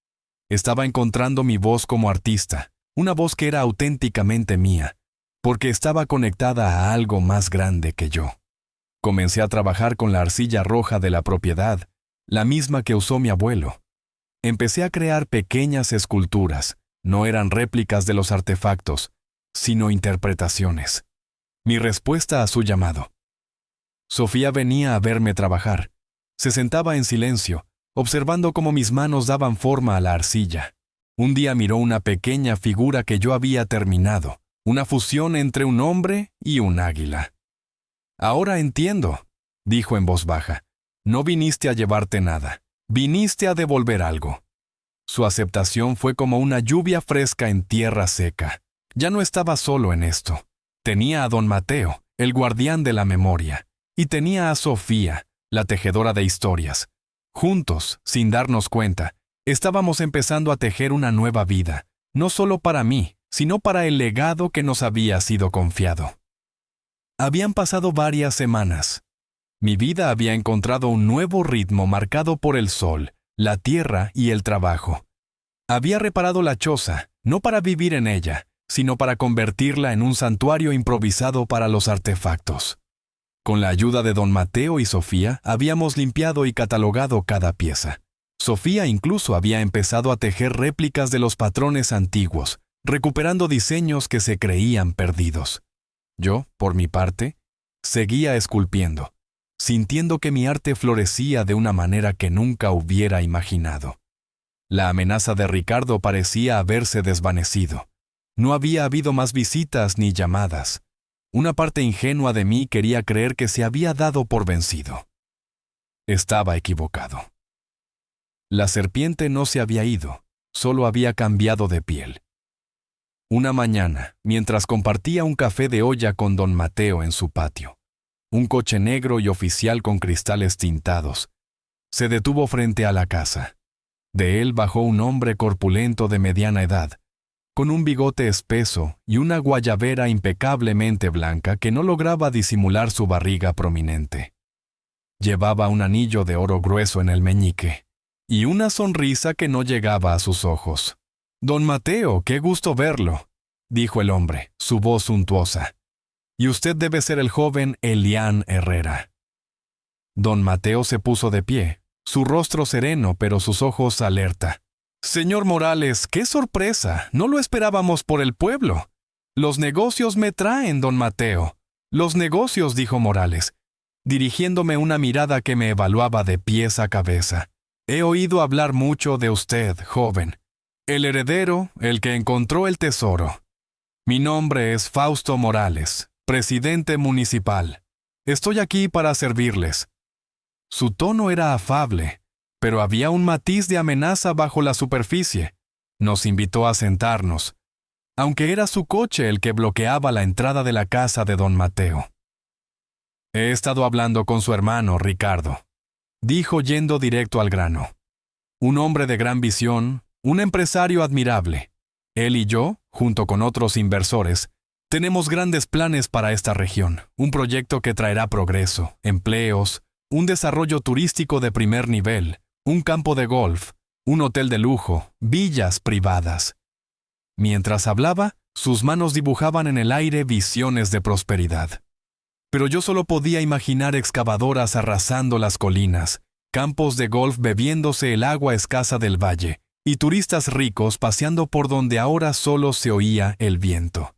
Speaker 1: Estaba encontrando mi voz como artista, una voz que era auténticamente mía, porque estaba conectada a algo más grande que yo. Comencé a trabajar con la arcilla roja de la propiedad, la misma que usó mi abuelo. Empecé a crear pequeñas esculturas. No eran réplicas de los artefactos, sino interpretaciones. Mi respuesta a su llamado. Sofía venía a verme trabajar. Se sentaba en silencio, observando cómo mis manos daban forma a la arcilla. Un día miró una pequeña figura que yo había terminado, una fusión entre un hombre y un águila. «Ahora entiendo», dijo en voz baja. «No viniste a llevarte nada, viniste a devolver algo». Su aceptación fue como una lluvia fresca en tierra seca. Ya no estaba solo en esto. Tenía a don Mateo, el guardián de la memoria, y tenía a Sofía, la tejedora de historias. Juntos, sin darnos cuenta, estábamos empezando a tejer una nueva vida, no solo para mí, sino para el legado que nos había sido confiado. Habían pasado varias semanas. Mi vida había encontrado un nuevo ritmo marcado por el sol, la tierra y el trabajo. Había reparado la choza, no para vivir en ella, sino para convertirla en un santuario improvisado para los artefactos. Con la ayuda de don Mateo y Sofía, habíamos limpiado y catalogado cada pieza. Sofía incluso había empezado a tejer réplicas de los patrones antiguos, recuperando diseños que se creían perdidos. Yo, por mi parte, seguía esculpiendo, sintiendo que mi arte florecía de una manera que nunca hubiera imaginado. La amenaza de Ricardo parecía haberse desvanecido. No había habido más visitas ni llamadas. Una parte ingenua de mí quería creer que se había dado por vencido. Estaba equivocado. La serpiente no se había ido, solo había cambiado de piel. Una mañana, mientras compartía un café de olla con don Mateo en su patio, un coche negro y oficial con cristales tintados, se detuvo frente a la casa. De él bajó un hombre corpulento de mediana edad, con un bigote espeso y una guayabera impecablemente blanca que no lograba disimular su barriga prominente. Llevaba un anillo de oro grueso en el meñique y una sonrisa que no llegaba a sus ojos. «Don Mateo, qué gusto verlo», dijo el hombre, su voz suntuosa. «Y usted debe ser el joven Elián Herrera». Don Mateo se puso de pie, su rostro sereno pero sus ojos alerta. «Señor Morales, qué sorpresa, no lo esperábamos por el pueblo. Los negocios me traen, don Mateo. Los negocios», dijo Morales, dirigiéndome una mirada que me evaluaba de pies a cabeza. «He oído hablar mucho de usted, joven. El heredero, el que encontró el tesoro. Mi nombre es Fausto Morales, presidente municipal. Estoy aquí para servirles». Su tono era afable, pero había un matiz de amenaza bajo la superficie. Nos invitó a sentarnos, aunque era su coche el que bloqueaba la entrada de la casa de don Mateo. «He estado hablando con su hermano, Ricardo», dijo yendo directo al grano. «Un hombre de gran visión, un empresario admirable. Él y yo, junto con otros inversores, tenemos grandes planes para esta región, un proyecto que traerá progreso, empleos, un desarrollo turístico de primer nivel, un campo de golf, un hotel de lujo, villas privadas». Mientras hablaba, sus manos dibujaban en el aire visiones de prosperidad. Pero yo solo podía imaginar excavadoras arrasando las colinas, campos de golf bebiéndose el agua escasa del valle, y turistas ricos paseando por donde ahora solo se oía el viento.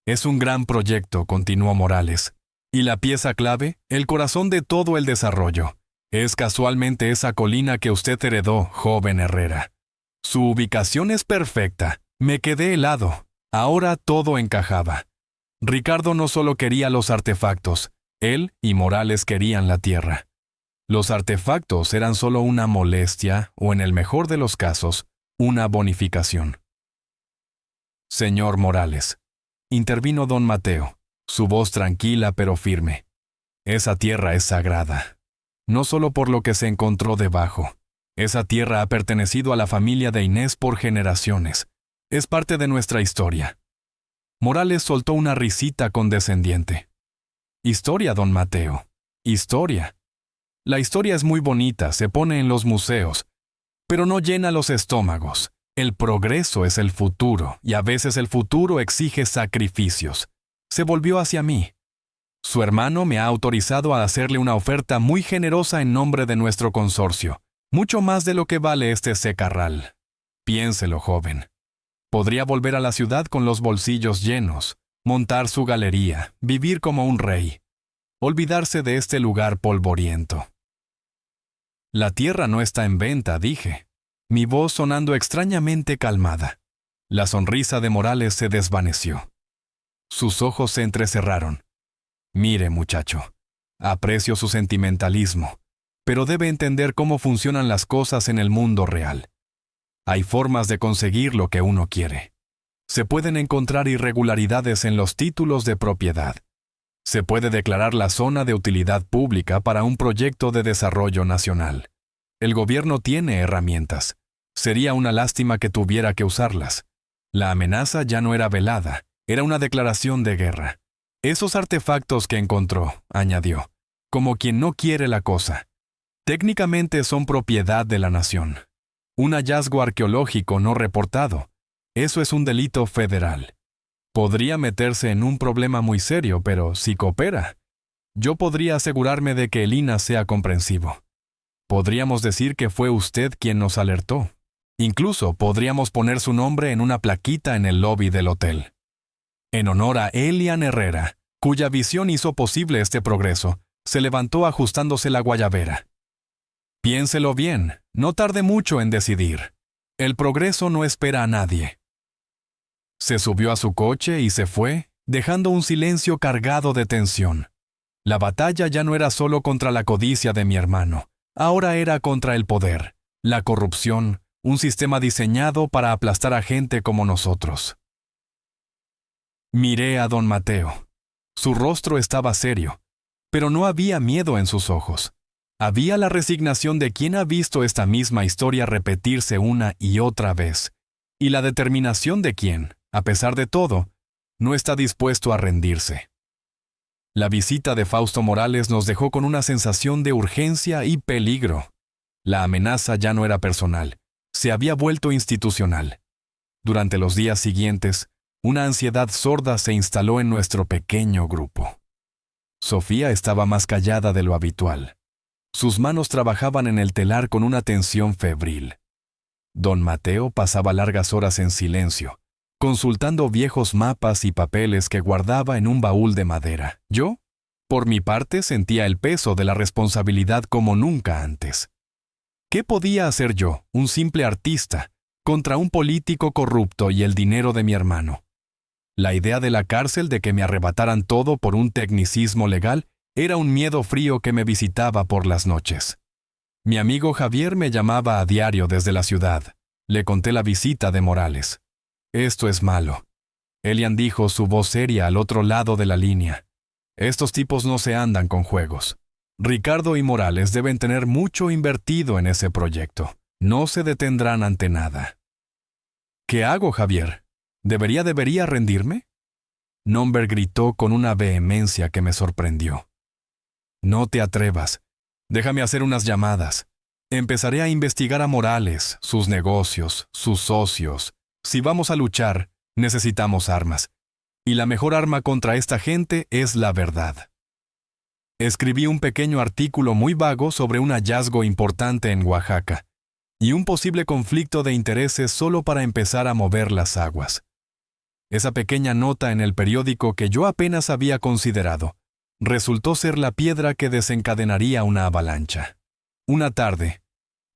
Speaker 1: «Es un gran proyecto», continuó Morales, Y la pieza clave, el corazón de todo el desarrollo, es casualmente esa colina que usted heredó, joven Herrera. Su ubicación es perfecta. Me quedé helado. Ahora todo encajaba. Ricardo no solo quería los artefactos, él y Morales querían la tierra. Los artefactos eran solo una molestia, o en el mejor de los casos, una bonificación. Señor Morales, intervino don Mateo, su voz tranquila pero firme. Esa tierra es sagrada. No solo por lo que se encontró debajo. Esa tierra ha pertenecido a la familia de Inés por generaciones. Es parte de nuestra historia. Morales soltó una risita condescendiente. Historia, don Mateo. Historia. La historia es muy bonita, se pone en los museos, pero no llena los estómagos. El progreso es el futuro, y a veces el futuro exige sacrificios. Se volvió hacia mí. Su hermano me ha autorizado a hacerle una oferta muy generosa en nombre de nuestro consorcio, mucho más de lo que vale este secarral. Piénselo, joven. Podría volver a la ciudad con los bolsillos llenos, montar su galería, vivir como un rey, olvidarse de este lugar polvoriento. La tierra no está en venta, dije, mi voz sonando extrañamente calmada. La sonrisa de Morales se desvaneció. Sus ojos se entrecerraron. Mire, muchacho, aprecio su sentimentalismo, pero debe entender cómo funcionan las cosas en el mundo real. Hay formas de conseguir lo que uno quiere. Se pueden encontrar irregularidades en los títulos de propiedad. Se puede declarar la zona de utilidad pública para un proyecto de desarrollo nacional. El gobierno tiene herramientas. Sería una lástima que tuviera que usarlas. La amenaza ya no era velada, era una declaración de guerra. Esos artefactos que encontró, añadió, como quien no quiere la cosa, técnicamente son propiedad de la nación. Un hallazgo arqueológico no reportado. Eso es un delito federal. Podría meterse en un problema muy serio, pero si coopera, yo podría asegurarme de que el INAH sea comprensivo. Podríamos decir que fue usted quien nos alertó. Incluso podríamos poner su nombre en una plaquita en el lobby del hotel. En honor a Elian Herrera, cuya visión hizo posible este progreso, se levantó ajustándose la guayabera. Piénselo bien, no tarde mucho en decidir. El progreso no espera a nadie. Se subió a su coche y se fue, dejando un silencio cargado de tensión. La batalla ya no era solo contra la codicia de mi hermano, ahora era contra el poder, la corrupción, un sistema diseñado para aplastar a gente como nosotros. Miré a don Mateo. Su rostro estaba serio, pero no había miedo en sus ojos. Había la resignación de quien ha visto esta misma historia repetirse una y otra vez, y la determinación de quien, a pesar de todo, no está dispuesto a rendirse. La visita de Fausto Morales nos dejó con una sensación de urgencia y peligro. La amenaza ya no era personal, se había vuelto institucional. Durante los días siguientes, una ansiedad sorda se instaló en nuestro pequeño grupo. Sofía estaba más callada de lo habitual. Sus manos trabajaban en el telar con una tensión febril. Don Mateo pasaba largas horas en silencio, consultando viejos mapas y papeles que guardaba en un baúl de madera. Yo, por mi parte, sentía el peso de la responsabilidad como nunca antes. ¿Qué podía hacer yo, un simple artista, contra un político corrupto y el dinero de mi hermano? La idea de la cárcel, de que me arrebataran todo por un tecnicismo legal, era un miedo frío que me visitaba por las noches. Mi amigo Javier me llamaba a diario desde la ciudad. Le conté la visita de Morales. Esto es malo. Elian dijo, su voz seria al otro lado de la línea. Estos tipos no se andan con juegos. Ricardo y Morales deben tener mucho invertido en ese proyecto. No se detendrán ante nada. ¿Qué hago, Javier? ¿Debería rendirme? Nomberg gritó con una vehemencia que me sorprendió. No te atrevas. Déjame hacer unas llamadas. Empezaré a investigar a Morales, sus negocios, sus socios. Si vamos a luchar, necesitamos armas. Y la mejor arma contra esta gente es la verdad. Escribí un pequeño artículo muy vago sobre un hallazgo importante en Oaxaca y un posible conflicto de intereses solo para empezar a mover las aguas. Esa pequeña nota en el periódico que yo apenas había considerado resultó ser la piedra que desencadenaría una avalancha. Una tarde,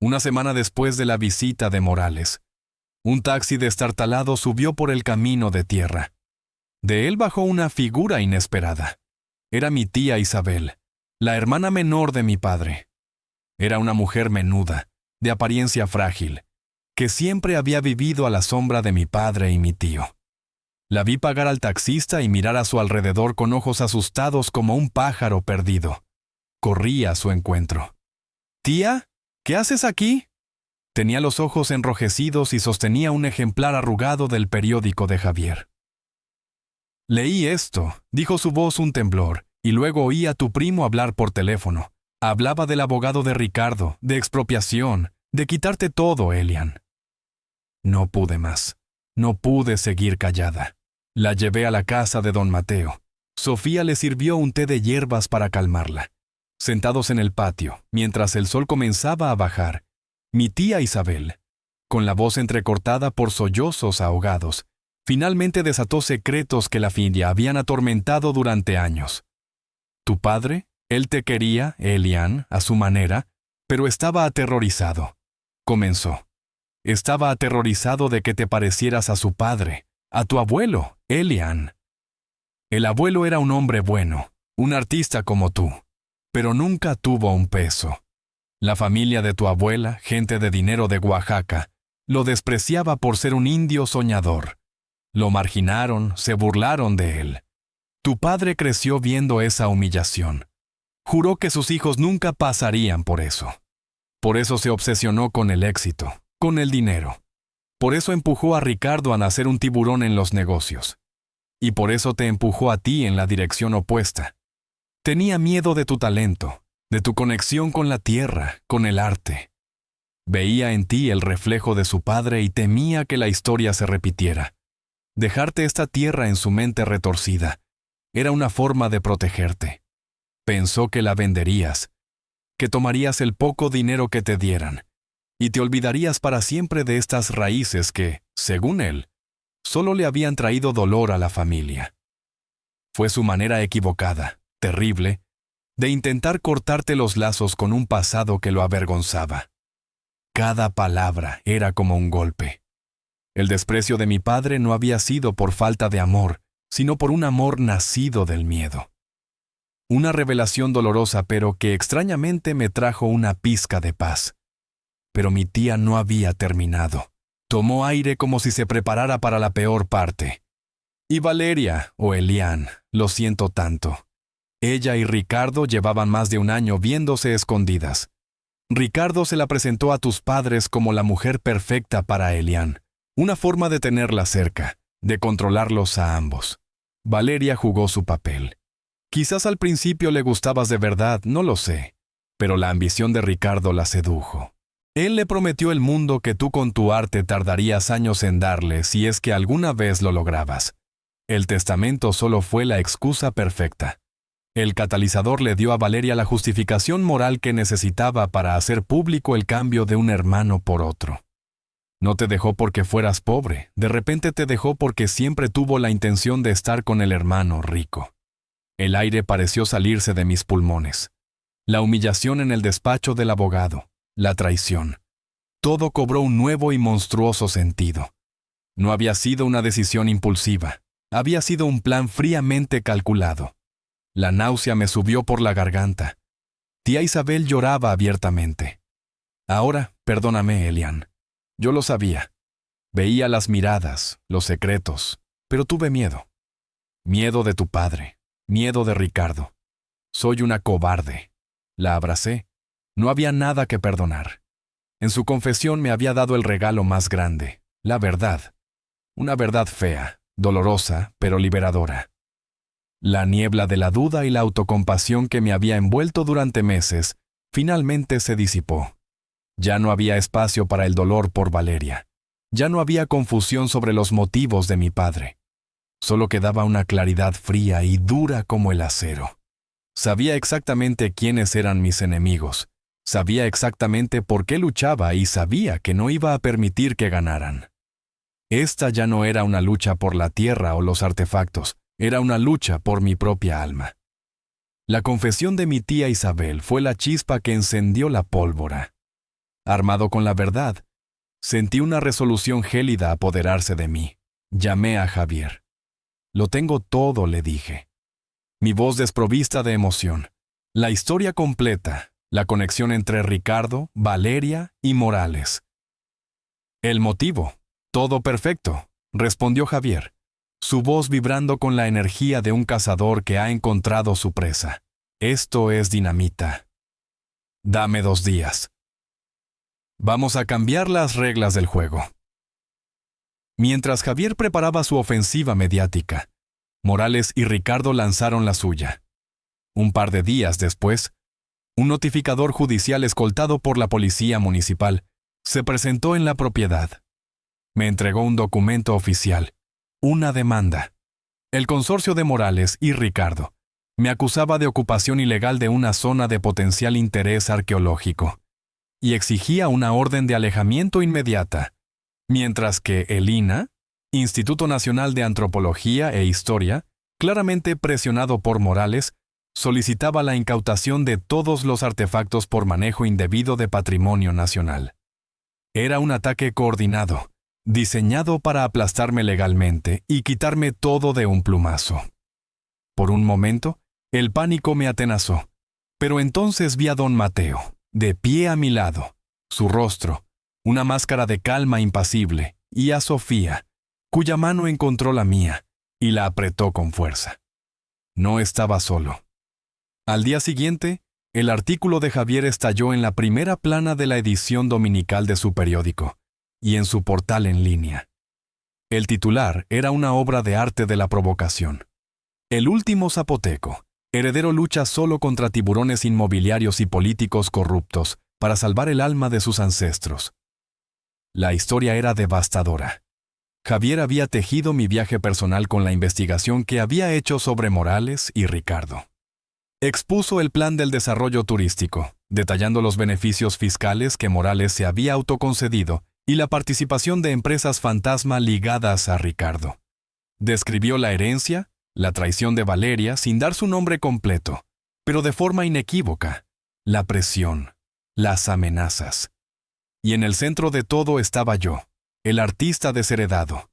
Speaker 1: una semana después de la visita de Morales, un taxi destartalado subió por el camino de tierra. De él bajó una figura inesperada. Era mi tía Isabel, la hermana menor de mi padre. Era una mujer menuda, de apariencia frágil, que siempre había vivido a la sombra de mi padre y mi tío. La vi pagar al taxista y mirar a su alrededor con ojos asustados como un pájaro perdido. Corrí a su encuentro. «Tía, ¿qué haces aquí?» Tenía los ojos enrojecidos y sostenía un ejemplar arrugado del periódico de Javier. «Leí esto», dijo su voz un temblor, y luego oí a tu primo hablar por teléfono. Hablaba del abogado de Ricardo, de expropiación, de quitarte todo, Elian. No pude más. No pude seguir callada. La llevé a la casa de don Mateo. Sofía le sirvió un té de hierbas para calmarla. Sentados en el patio, mientras el sol comenzaba a bajar, mi tía Isabel, con la voz entrecortada por sollozos ahogados, finalmente desató secretos que la familia habían atormentado durante años. Tu padre, él te quería, Elian, a su manera, pero estaba aterrorizado. Comenzó. Estaba aterrorizado de que te parecieras a su padre, a tu abuelo, Elian. El abuelo era un hombre bueno, un artista como tú, pero nunca tuvo un peso. La familia de tu abuela, gente de dinero de Oaxaca, lo despreciaba por ser un indio soñador. Lo marginaron, se burlaron de él. Tu padre creció viendo esa humillación. Juró que sus hijos nunca pasarían por eso. Por eso se obsesionó con el éxito, con el dinero. Por eso empujó a Ricardo a nacer un tiburón en los negocios. Y por eso te empujó a ti en la dirección opuesta. Tenía miedo de tu talento, de tu conexión con la tierra, con el arte. Veía en ti el reflejo de su padre y temía que la historia se repitiera. Dejarte esta tierra en su mente retorcida era una forma de protegerte. Pensó que la venderías, que tomarías el poco dinero que te dieran, y te olvidarías para siempre de estas raíces que, según él, solo le habían traído dolor a la familia. Fue su manera equivocada, terrible, de intentar cortarte los lazos con un pasado que lo avergonzaba. Cada palabra era como un golpe. El desprecio de mi padre no había sido por falta de amor, sino por un amor nacido del miedo. Una revelación dolorosa, pero que extrañamente me trajo una pizca de paz. Pero mi tía no había terminado. Tomó aire como si se preparara para la peor parte. Y Valeria, o Elian, lo siento tanto. Ella y Ricardo llevaban más de un año viéndose escondidas. Ricardo se la presentó a tus padres como la mujer perfecta para Elian, una forma de tenerla cerca, de controlarlos a ambos. Valeria jugó su papel. Quizás al principio le gustabas de verdad, no lo sé, pero la ambición de Ricardo la sedujo. Él le prometió el mundo que tú con tu arte tardarías años en darle si es que alguna vez lo lograbas. El testamento solo fue la excusa perfecta. El catalizador le dio a Valeria la justificación moral que necesitaba para hacer público el cambio de un hermano por otro. No te dejó porque fueras pobre, de repente te dejó porque siempre tuvo la intención de estar con el hermano rico. El aire pareció salirse de mis pulmones. La humillación en el despacho del abogado, la traición. Todo cobró un nuevo y monstruoso sentido. No había sido una decisión impulsiva, había sido un plan fríamente calculado. La náusea me subió por la garganta. Tía Isabel lloraba abiertamente. Ahora, perdóname, Elian. Yo lo sabía. Veía las miradas, los secretos, pero tuve miedo. Miedo de tu padre, miedo de Ricardo. Soy una cobarde. La abracé. No había nada que perdonar. En su confesión me había dado el regalo más grande, la verdad. Una verdad fea, dolorosa, pero liberadora. La niebla de la duda y la autocompasión que me había envuelto durante meses, finalmente se disipó. Ya no había espacio para el dolor por Valeria. Ya no había confusión sobre los motivos de mi padre. Solo quedaba una claridad fría y dura como el acero. Sabía exactamente quiénes eran mis enemigos. Sabía exactamente por qué luchaba y sabía que no iba a permitir que ganaran. Esta ya no era una lucha por la tierra o los artefactos, era una lucha por mi propia alma. La confesión de mi tía Isabel fue la chispa que encendió la pólvora. Armado con la verdad, sentí una resolución gélida apoderarse de mí. Llamé a Javier. Lo tengo todo, le dije. Mi voz desprovista de emoción. La historia completa, la conexión entre Ricardo, Valeria y Morales. El motivo, todo perfecto, respondió Javier, su voz vibrando con la energía de un cazador que ha encontrado su presa. Esto es dinamita. Dame 2 días. Vamos a cambiar las reglas del juego. Mientras Javier preparaba su ofensiva mediática, Morales y Ricardo lanzaron la suya. Un par de días después, un notificador judicial escoltado por la policía municipal se presentó en la propiedad. Me entregó un documento oficial, una demanda. El consorcio de Morales y Ricardo me acusaba de ocupación ilegal de una zona de potencial interés arqueológico y exigía una orden de alejamiento inmediata, mientras que el INAH, Instituto Nacional de Antropología e Historia, claramente presionado por Morales, solicitaba la incautación de todos los artefactos por manejo indebido de patrimonio nacional. Era un ataque coordinado, diseñado para aplastarme legalmente y quitarme todo de un plumazo. Por un momento, el pánico me atenazó, pero entonces vi a don Mateo, de pie a mi lado, su rostro, una máscara de calma impasible, y a Sofía, cuya mano encontró la mía y la apretó con fuerza. No estaba solo. Al día siguiente, el artículo de Javier estalló en la primera plana de la edición dominical de su periódico y en su portal en línea. El titular era una obra de arte de la provocación. El último zapoteco, heredero, lucha solo contra tiburones inmobiliarios y políticos corruptos para salvar el alma de sus ancestros. La historia era devastadora. Javier había tejido mi viaje personal con la investigación que había hecho sobre Morales y Ricardo. Expuso el plan del desarrollo turístico, detallando los beneficios fiscales que Morales se había autoconcedido y la participación de empresas fantasma ligadas a Ricardo. Describió la herencia, la traición de Valeria sin dar su nombre completo, pero de forma inequívoca, la presión, las amenazas. Y en el centro de todo estaba yo, el artista desheredado,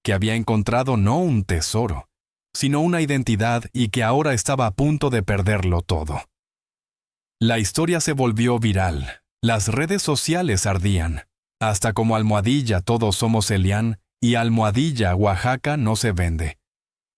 Speaker 1: que había encontrado no un tesoro, sino una identidad y que ahora estaba a punto de perderlo todo. La historia se volvió viral, las redes sociales ardían, hasta como almohadilla todos somos Elián y almohadilla Oaxaca no se vende.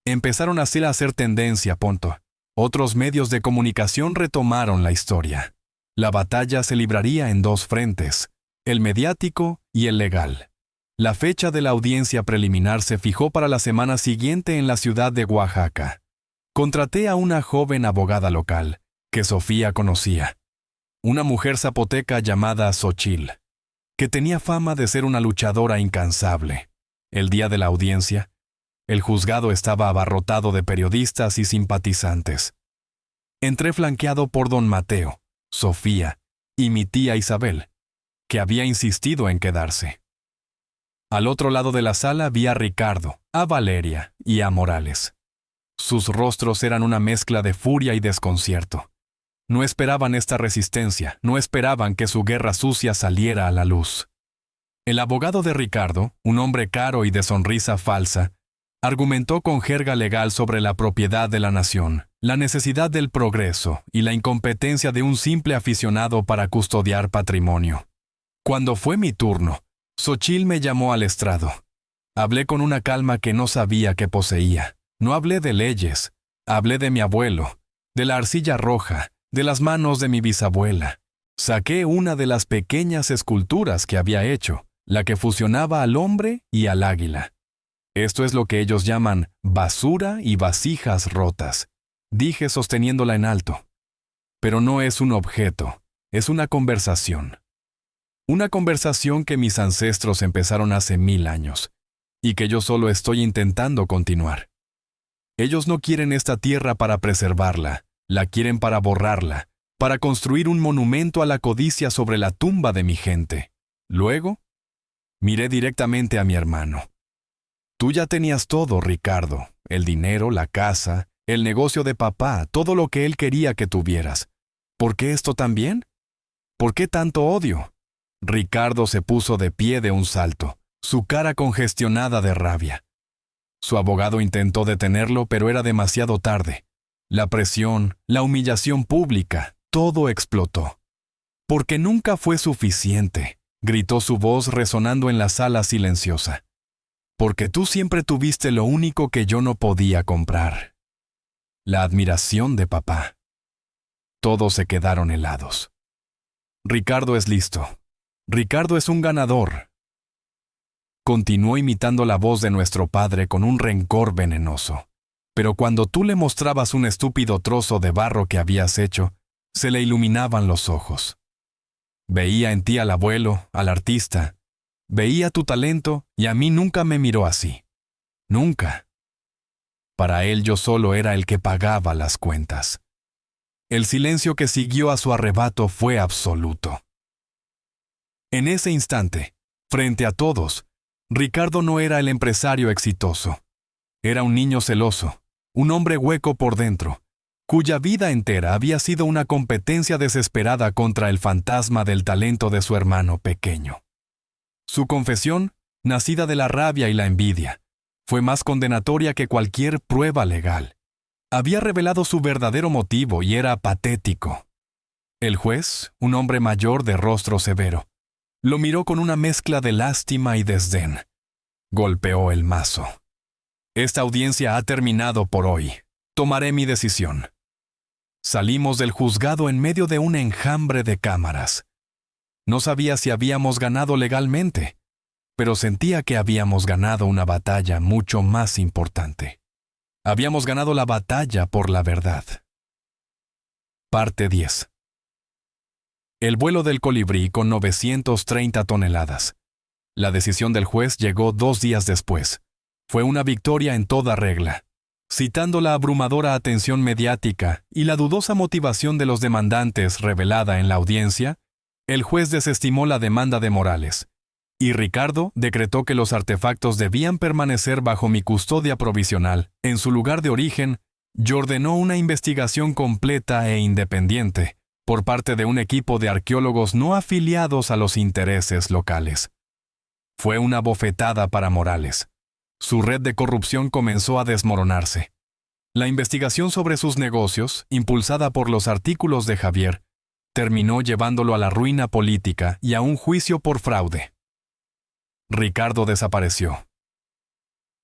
Speaker 1: Empezaron así a hacer tendencia, punto. Otros medios de comunicación retomaron la historia. La batalla se libraría en 2 frentes, el mediático y el legal. La fecha de la audiencia preliminar se fijó para la semana siguiente en la ciudad de Oaxaca. Contraté a una joven abogada local, que Sofía conocía. Una mujer zapoteca llamada Xochil, que tenía fama de ser una luchadora incansable. El día de la audiencia, el juzgado estaba abarrotado de periodistas y simpatizantes. Entré flanqueado por don Mateo, Sofía y mi tía Isabel, que había insistido en quedarse. Al otro lado de la sala vi a Ricardo, a Valeria y a Morales. Sus rostros eran una mezcla de furia y desconcierto. No esperaban esta resistencia, no esperaban que su guerra sucia saliera a la luz. El abogado de Ricardo, un hombre caro y de sonrisa falsa, argumentó con jerga legal sobre la propiedad de la nación, la necesidad del progreso y la incompetencia de un simple aficionado para custodiar patrimonio. Cuando fue mi turno, Xochil me llamó al estrado. Hablé con una calma que no sabía que poseía. No hablé de leyes, hablé de mi abuelo, de la arcilla roja, de las manos de mi bisabuela. Saqué una de las pequeñas esculturas que había hecho, la que fusionaba al hombre y al águila. Esto es lo que ellos llaman basura y vasijas rotas, dije sosteniéndola en alto. Pero no es un objeto, es una conversación. Una conversación que mis ancestros empezaron hace 1000 años, y que yo solo estoy intentando continuar. Ellos no quieren esta tierra para preservarla, la quieren para borrarla, para construir un monumento a la codicia sobre la tumba de mi gente. Luego, miré directamente a mi hermano. Tú ya tenías todo, Ricardo, el dinero, la casa, el negocio de papá, todo lo que él quería que tuvieras. ¿Por qué esto también? ¿Por qué tanto odio? Ricardo se puso de pie de un salto, su cara congestionada de rabia. Su abogado intentó detenerlo, pero era demasiado tarde. La presión, la humillación pública, todo explotó. Porque nunca fue suficiente, gritó su voz resonando en la sala silenciosa. Porque tú siempre tuviste lo único que yo no podía comprar. La admiración de papá. Todos se quedaron helados. Ricardo es listo. Ricardo es un ganador. Continuó imitando la voz de nuestro padre con un rencor venenoso. Pero cuando tú le mostrabas un estúpido trozo de barro que habías hecho, se le iluminaban los ojos. Veía en ti al abuelo, al artista. Veía tu talento y a mí nunca me miró así. Nunca. Para él yo solo era el que pagaba las cuentas. El silencio que siguió a su arrebato fue absoluto. En ese instante, frente a todos, Ricardo no era el empresario exitoso. Era un niño celoso, un hombre hueco por dentro, cuya vida entera había sido una competencia desesperada contra el fantasma del talento de su hermano pequeño. Su confesión, nacida de la rabia y la envidia, fue más condenatoria que cualquier prueba legal. Había revelado su verdadero motivo y era patético. El juez, un hombre mayor de rostro severo, lo miró con una mezcla de lástima y desdén. Golpeó el mazo. Esta audiencia ha terminado por hoy. Tomaré mi decisión. Salimos del juzgado en medio de un enjambre de cámaras. No sabía si habíamos ganado legalmente, pero sentía que habíamos ganado una batalla mucho más importante. Habíamos ganado la batalla por la verdad. Parte 10. El vuelo del colibrí con 930 toneladas. La decisión del juez llegó 2 días después. Fue una victoria en toda regla. Citando la abrumadora atención mediática y la dudosa motivación de los demandantes revelada en la audiencia, el juez desestimó la demanda de Morales, y Ricardo decretó que los artefactos debían permanecer bajo mi custodia provisional, en su lugar de origen, y ordenó una investigación completa e independiente, por parte de un equipo de arqueólogos no afiliados a los intereses locales. Fue una bofetada para Morales. Su red de corrupción comenzó a desmoronarse. La investigación sobre sus negocios, impulsada por los artículos de Javier, terminó llevándolo a la ruina política y a un juicio por fraude. Ricardo desapareció.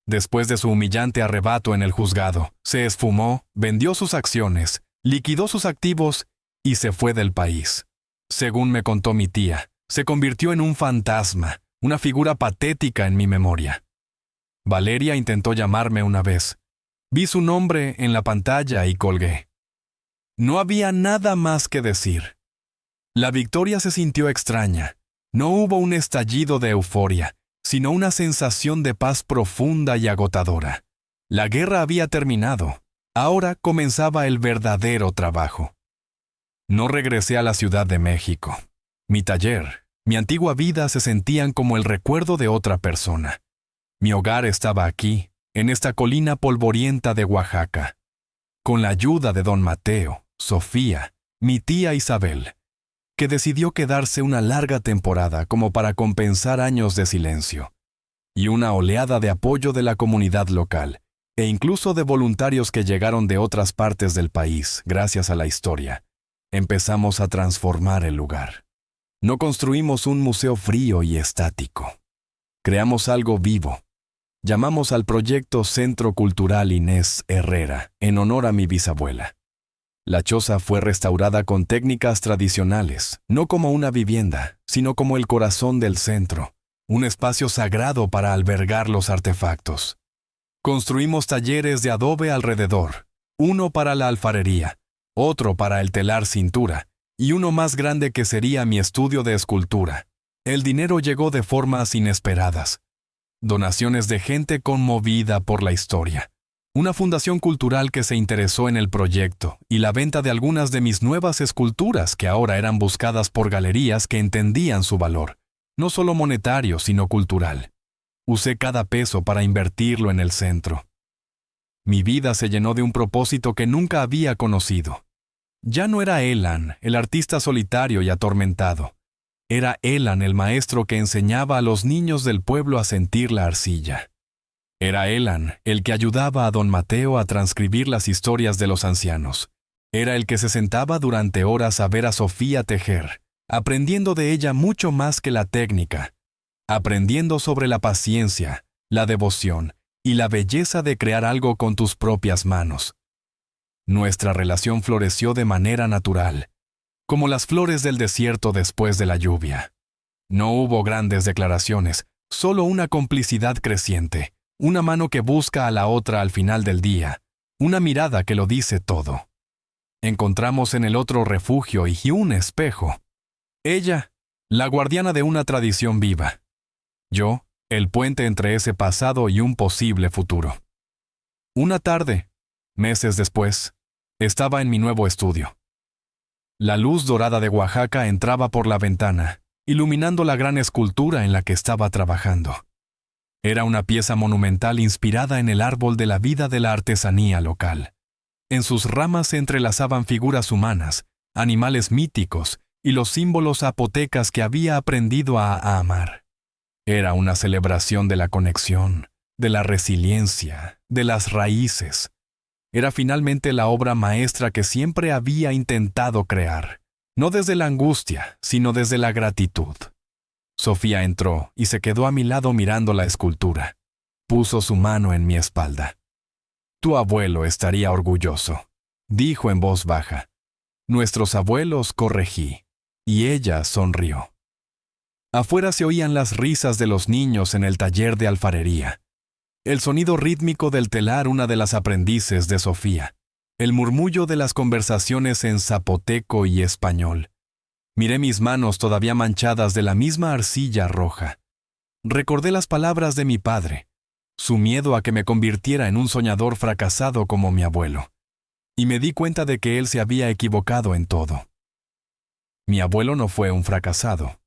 Speaker 1: Después de su humillante arrebato en el juzgado, se esfumó, vendió sus acciones, liquidó sus activos y se fue del país. Según me contó mi tía, se convirtió en un fantasma, una figura patética en mi memoria. Valeria intentó llamarme una vez. Vi su nombre en la pantalla y colgué. No había nada más que decir. La victoria se sintió extraña. No hubo un estallido de euforia, sino una sensación de paz profunda y agotadora. La guerra había terminado. Ahora comenzaba el verdadero trabajo. No regresé a la Ciudad de México. Mi taller, mi antigua vida se sentían como el recuerdo de otra persona. Mi hogar estaba aquí, en esta colina polvorienta de Oaxaca. Con la ayuda de don Mateo, Sofía, mi tía Isabel, que decidió quedarse una larga temporada como para compensar años de silencio, y una oleada de apoyo de la comunidad local, e incluso de voluntarios que llegaron de otras partes del país, gracias a la historia. Empezamos a transformar el lugar. No construimos un museo frío y estático. Creamos algo vivo. Llamamos al proyecto Centro Cultural Inés Herrera, en honor a mi bisabuela. La choza fue restaurada con técnicas tradicionales, no como una vivienda, sino como el corazón del centro, un espacio sagrado para albergar los artefactos. Construimos talleres de adobe alrededor, uno para la alfarería, otro para el telar cintura, y uno más grande que sería mi estudio de escultura. El dinero llegó de formas inesperadas. Donaciones de gente conmovida por la historia. Una fundación cultural que se interesó en el proyecto y la venta de algunas de mis nuevas esculturas que ahora eran buscadas por galerías que entendían su valor, no solo monetario, sino cultural. Usé cada peso para invertirlo en el centro. Mi vida se llenó de un propósito que nunca había conocido. Ya no era Elan, el artista solitario y atormentado. Era Elan el maestro que enseñaba a los niños del pueblo a sentir la arcilla. Era Elan el que ayudaba a don Mateo a transcribir las historias de los ancianos. Era el que se sentaba durante horas a ver a Sofía tejer, aprendiendo de ella mucho más que la técnica, aprendiendo sobre la paciencia, la devoción y la belleza de crear algo con tus propias manos. Nuestra relación floreció de manera natural, como las flores del desierto después de la lluvia. No hubo grandes declaraciones, solo una complicidad creciente, una mano que busca a la otra al final del día, una mirada que lo dice todo. Encontramos en el otro refugio y un espejo. Ella, la guardiana de una tradición viva. Yo, el puente entre ese pasado y un posible futuro. Una tarde, meses después, estaba en mi nuevo estudio. La luz dorada de Oaxaca entraba por la ventana, iluminando la gran escultura en la que estaba trabajando. Era una pieza monumental inspirada en el árbol de la vida de la artesanía local. En sus ramas se entrelazaban figuras humanas, animales míticos y los símbolos zapotecas que había aprendido a amar. Era una celebración de la conexión, de la resiliencia, de las raíces. Era finalmente la obra maestra que siempre había intentado crear, no desde la angustia, sino desde la gratitud. Sofía entró y se quedó a mi lado mirando la escultura. Puso su mano en mi espalda. Tu abuelo estaría orgulloso, dijo en voz baja. Nuestros abuelos, corregí, y ella sonrió. Afuera se oían las risas de los niños en el taller de alfarería. El sonido rítmico del telar, una de las aprendices de Sofía. El murmullo de las conversaciones en zapoteco y español. Miré mis manos todavía manchadas de la misma arcilla roja. Recordé las palabras de mi padre, su miedo a que me convirtiera en un soñador fracasado como mi abuelo. Y me di cuenta de que él se había equivocado en todo. Mi abuelo no fue un fracasado.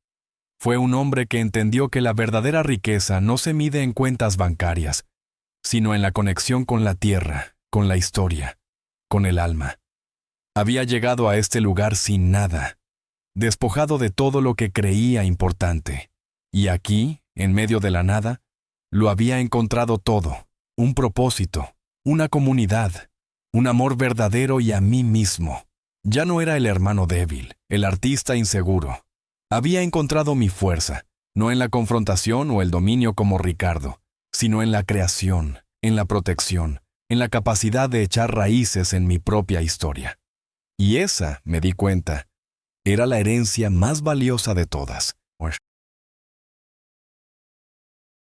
Speaker 1: Fue un hombre que entendió que la verdadera riqueza no se mide en cuentas bancarias, sino en la conexión con la tierra, con la historia, con el alma. Había llegado a este lugar sin nada, despojado de todo lo que creía importante. Y aquí, en medio de la nada, lo había encontrado todo, un propósito, una comunidad, un amor verdadero y a mí mismo. Ya no era el hermano débil, el artista inseguro. Había encontrado mi fuerza, no en la confrontación o el dominio como Ricardo, sino en la creación, en la protección, en la capacidad de echar raíces en mi propia historia. Y esa, me di cuenta, era la herencia más valiosa de todas.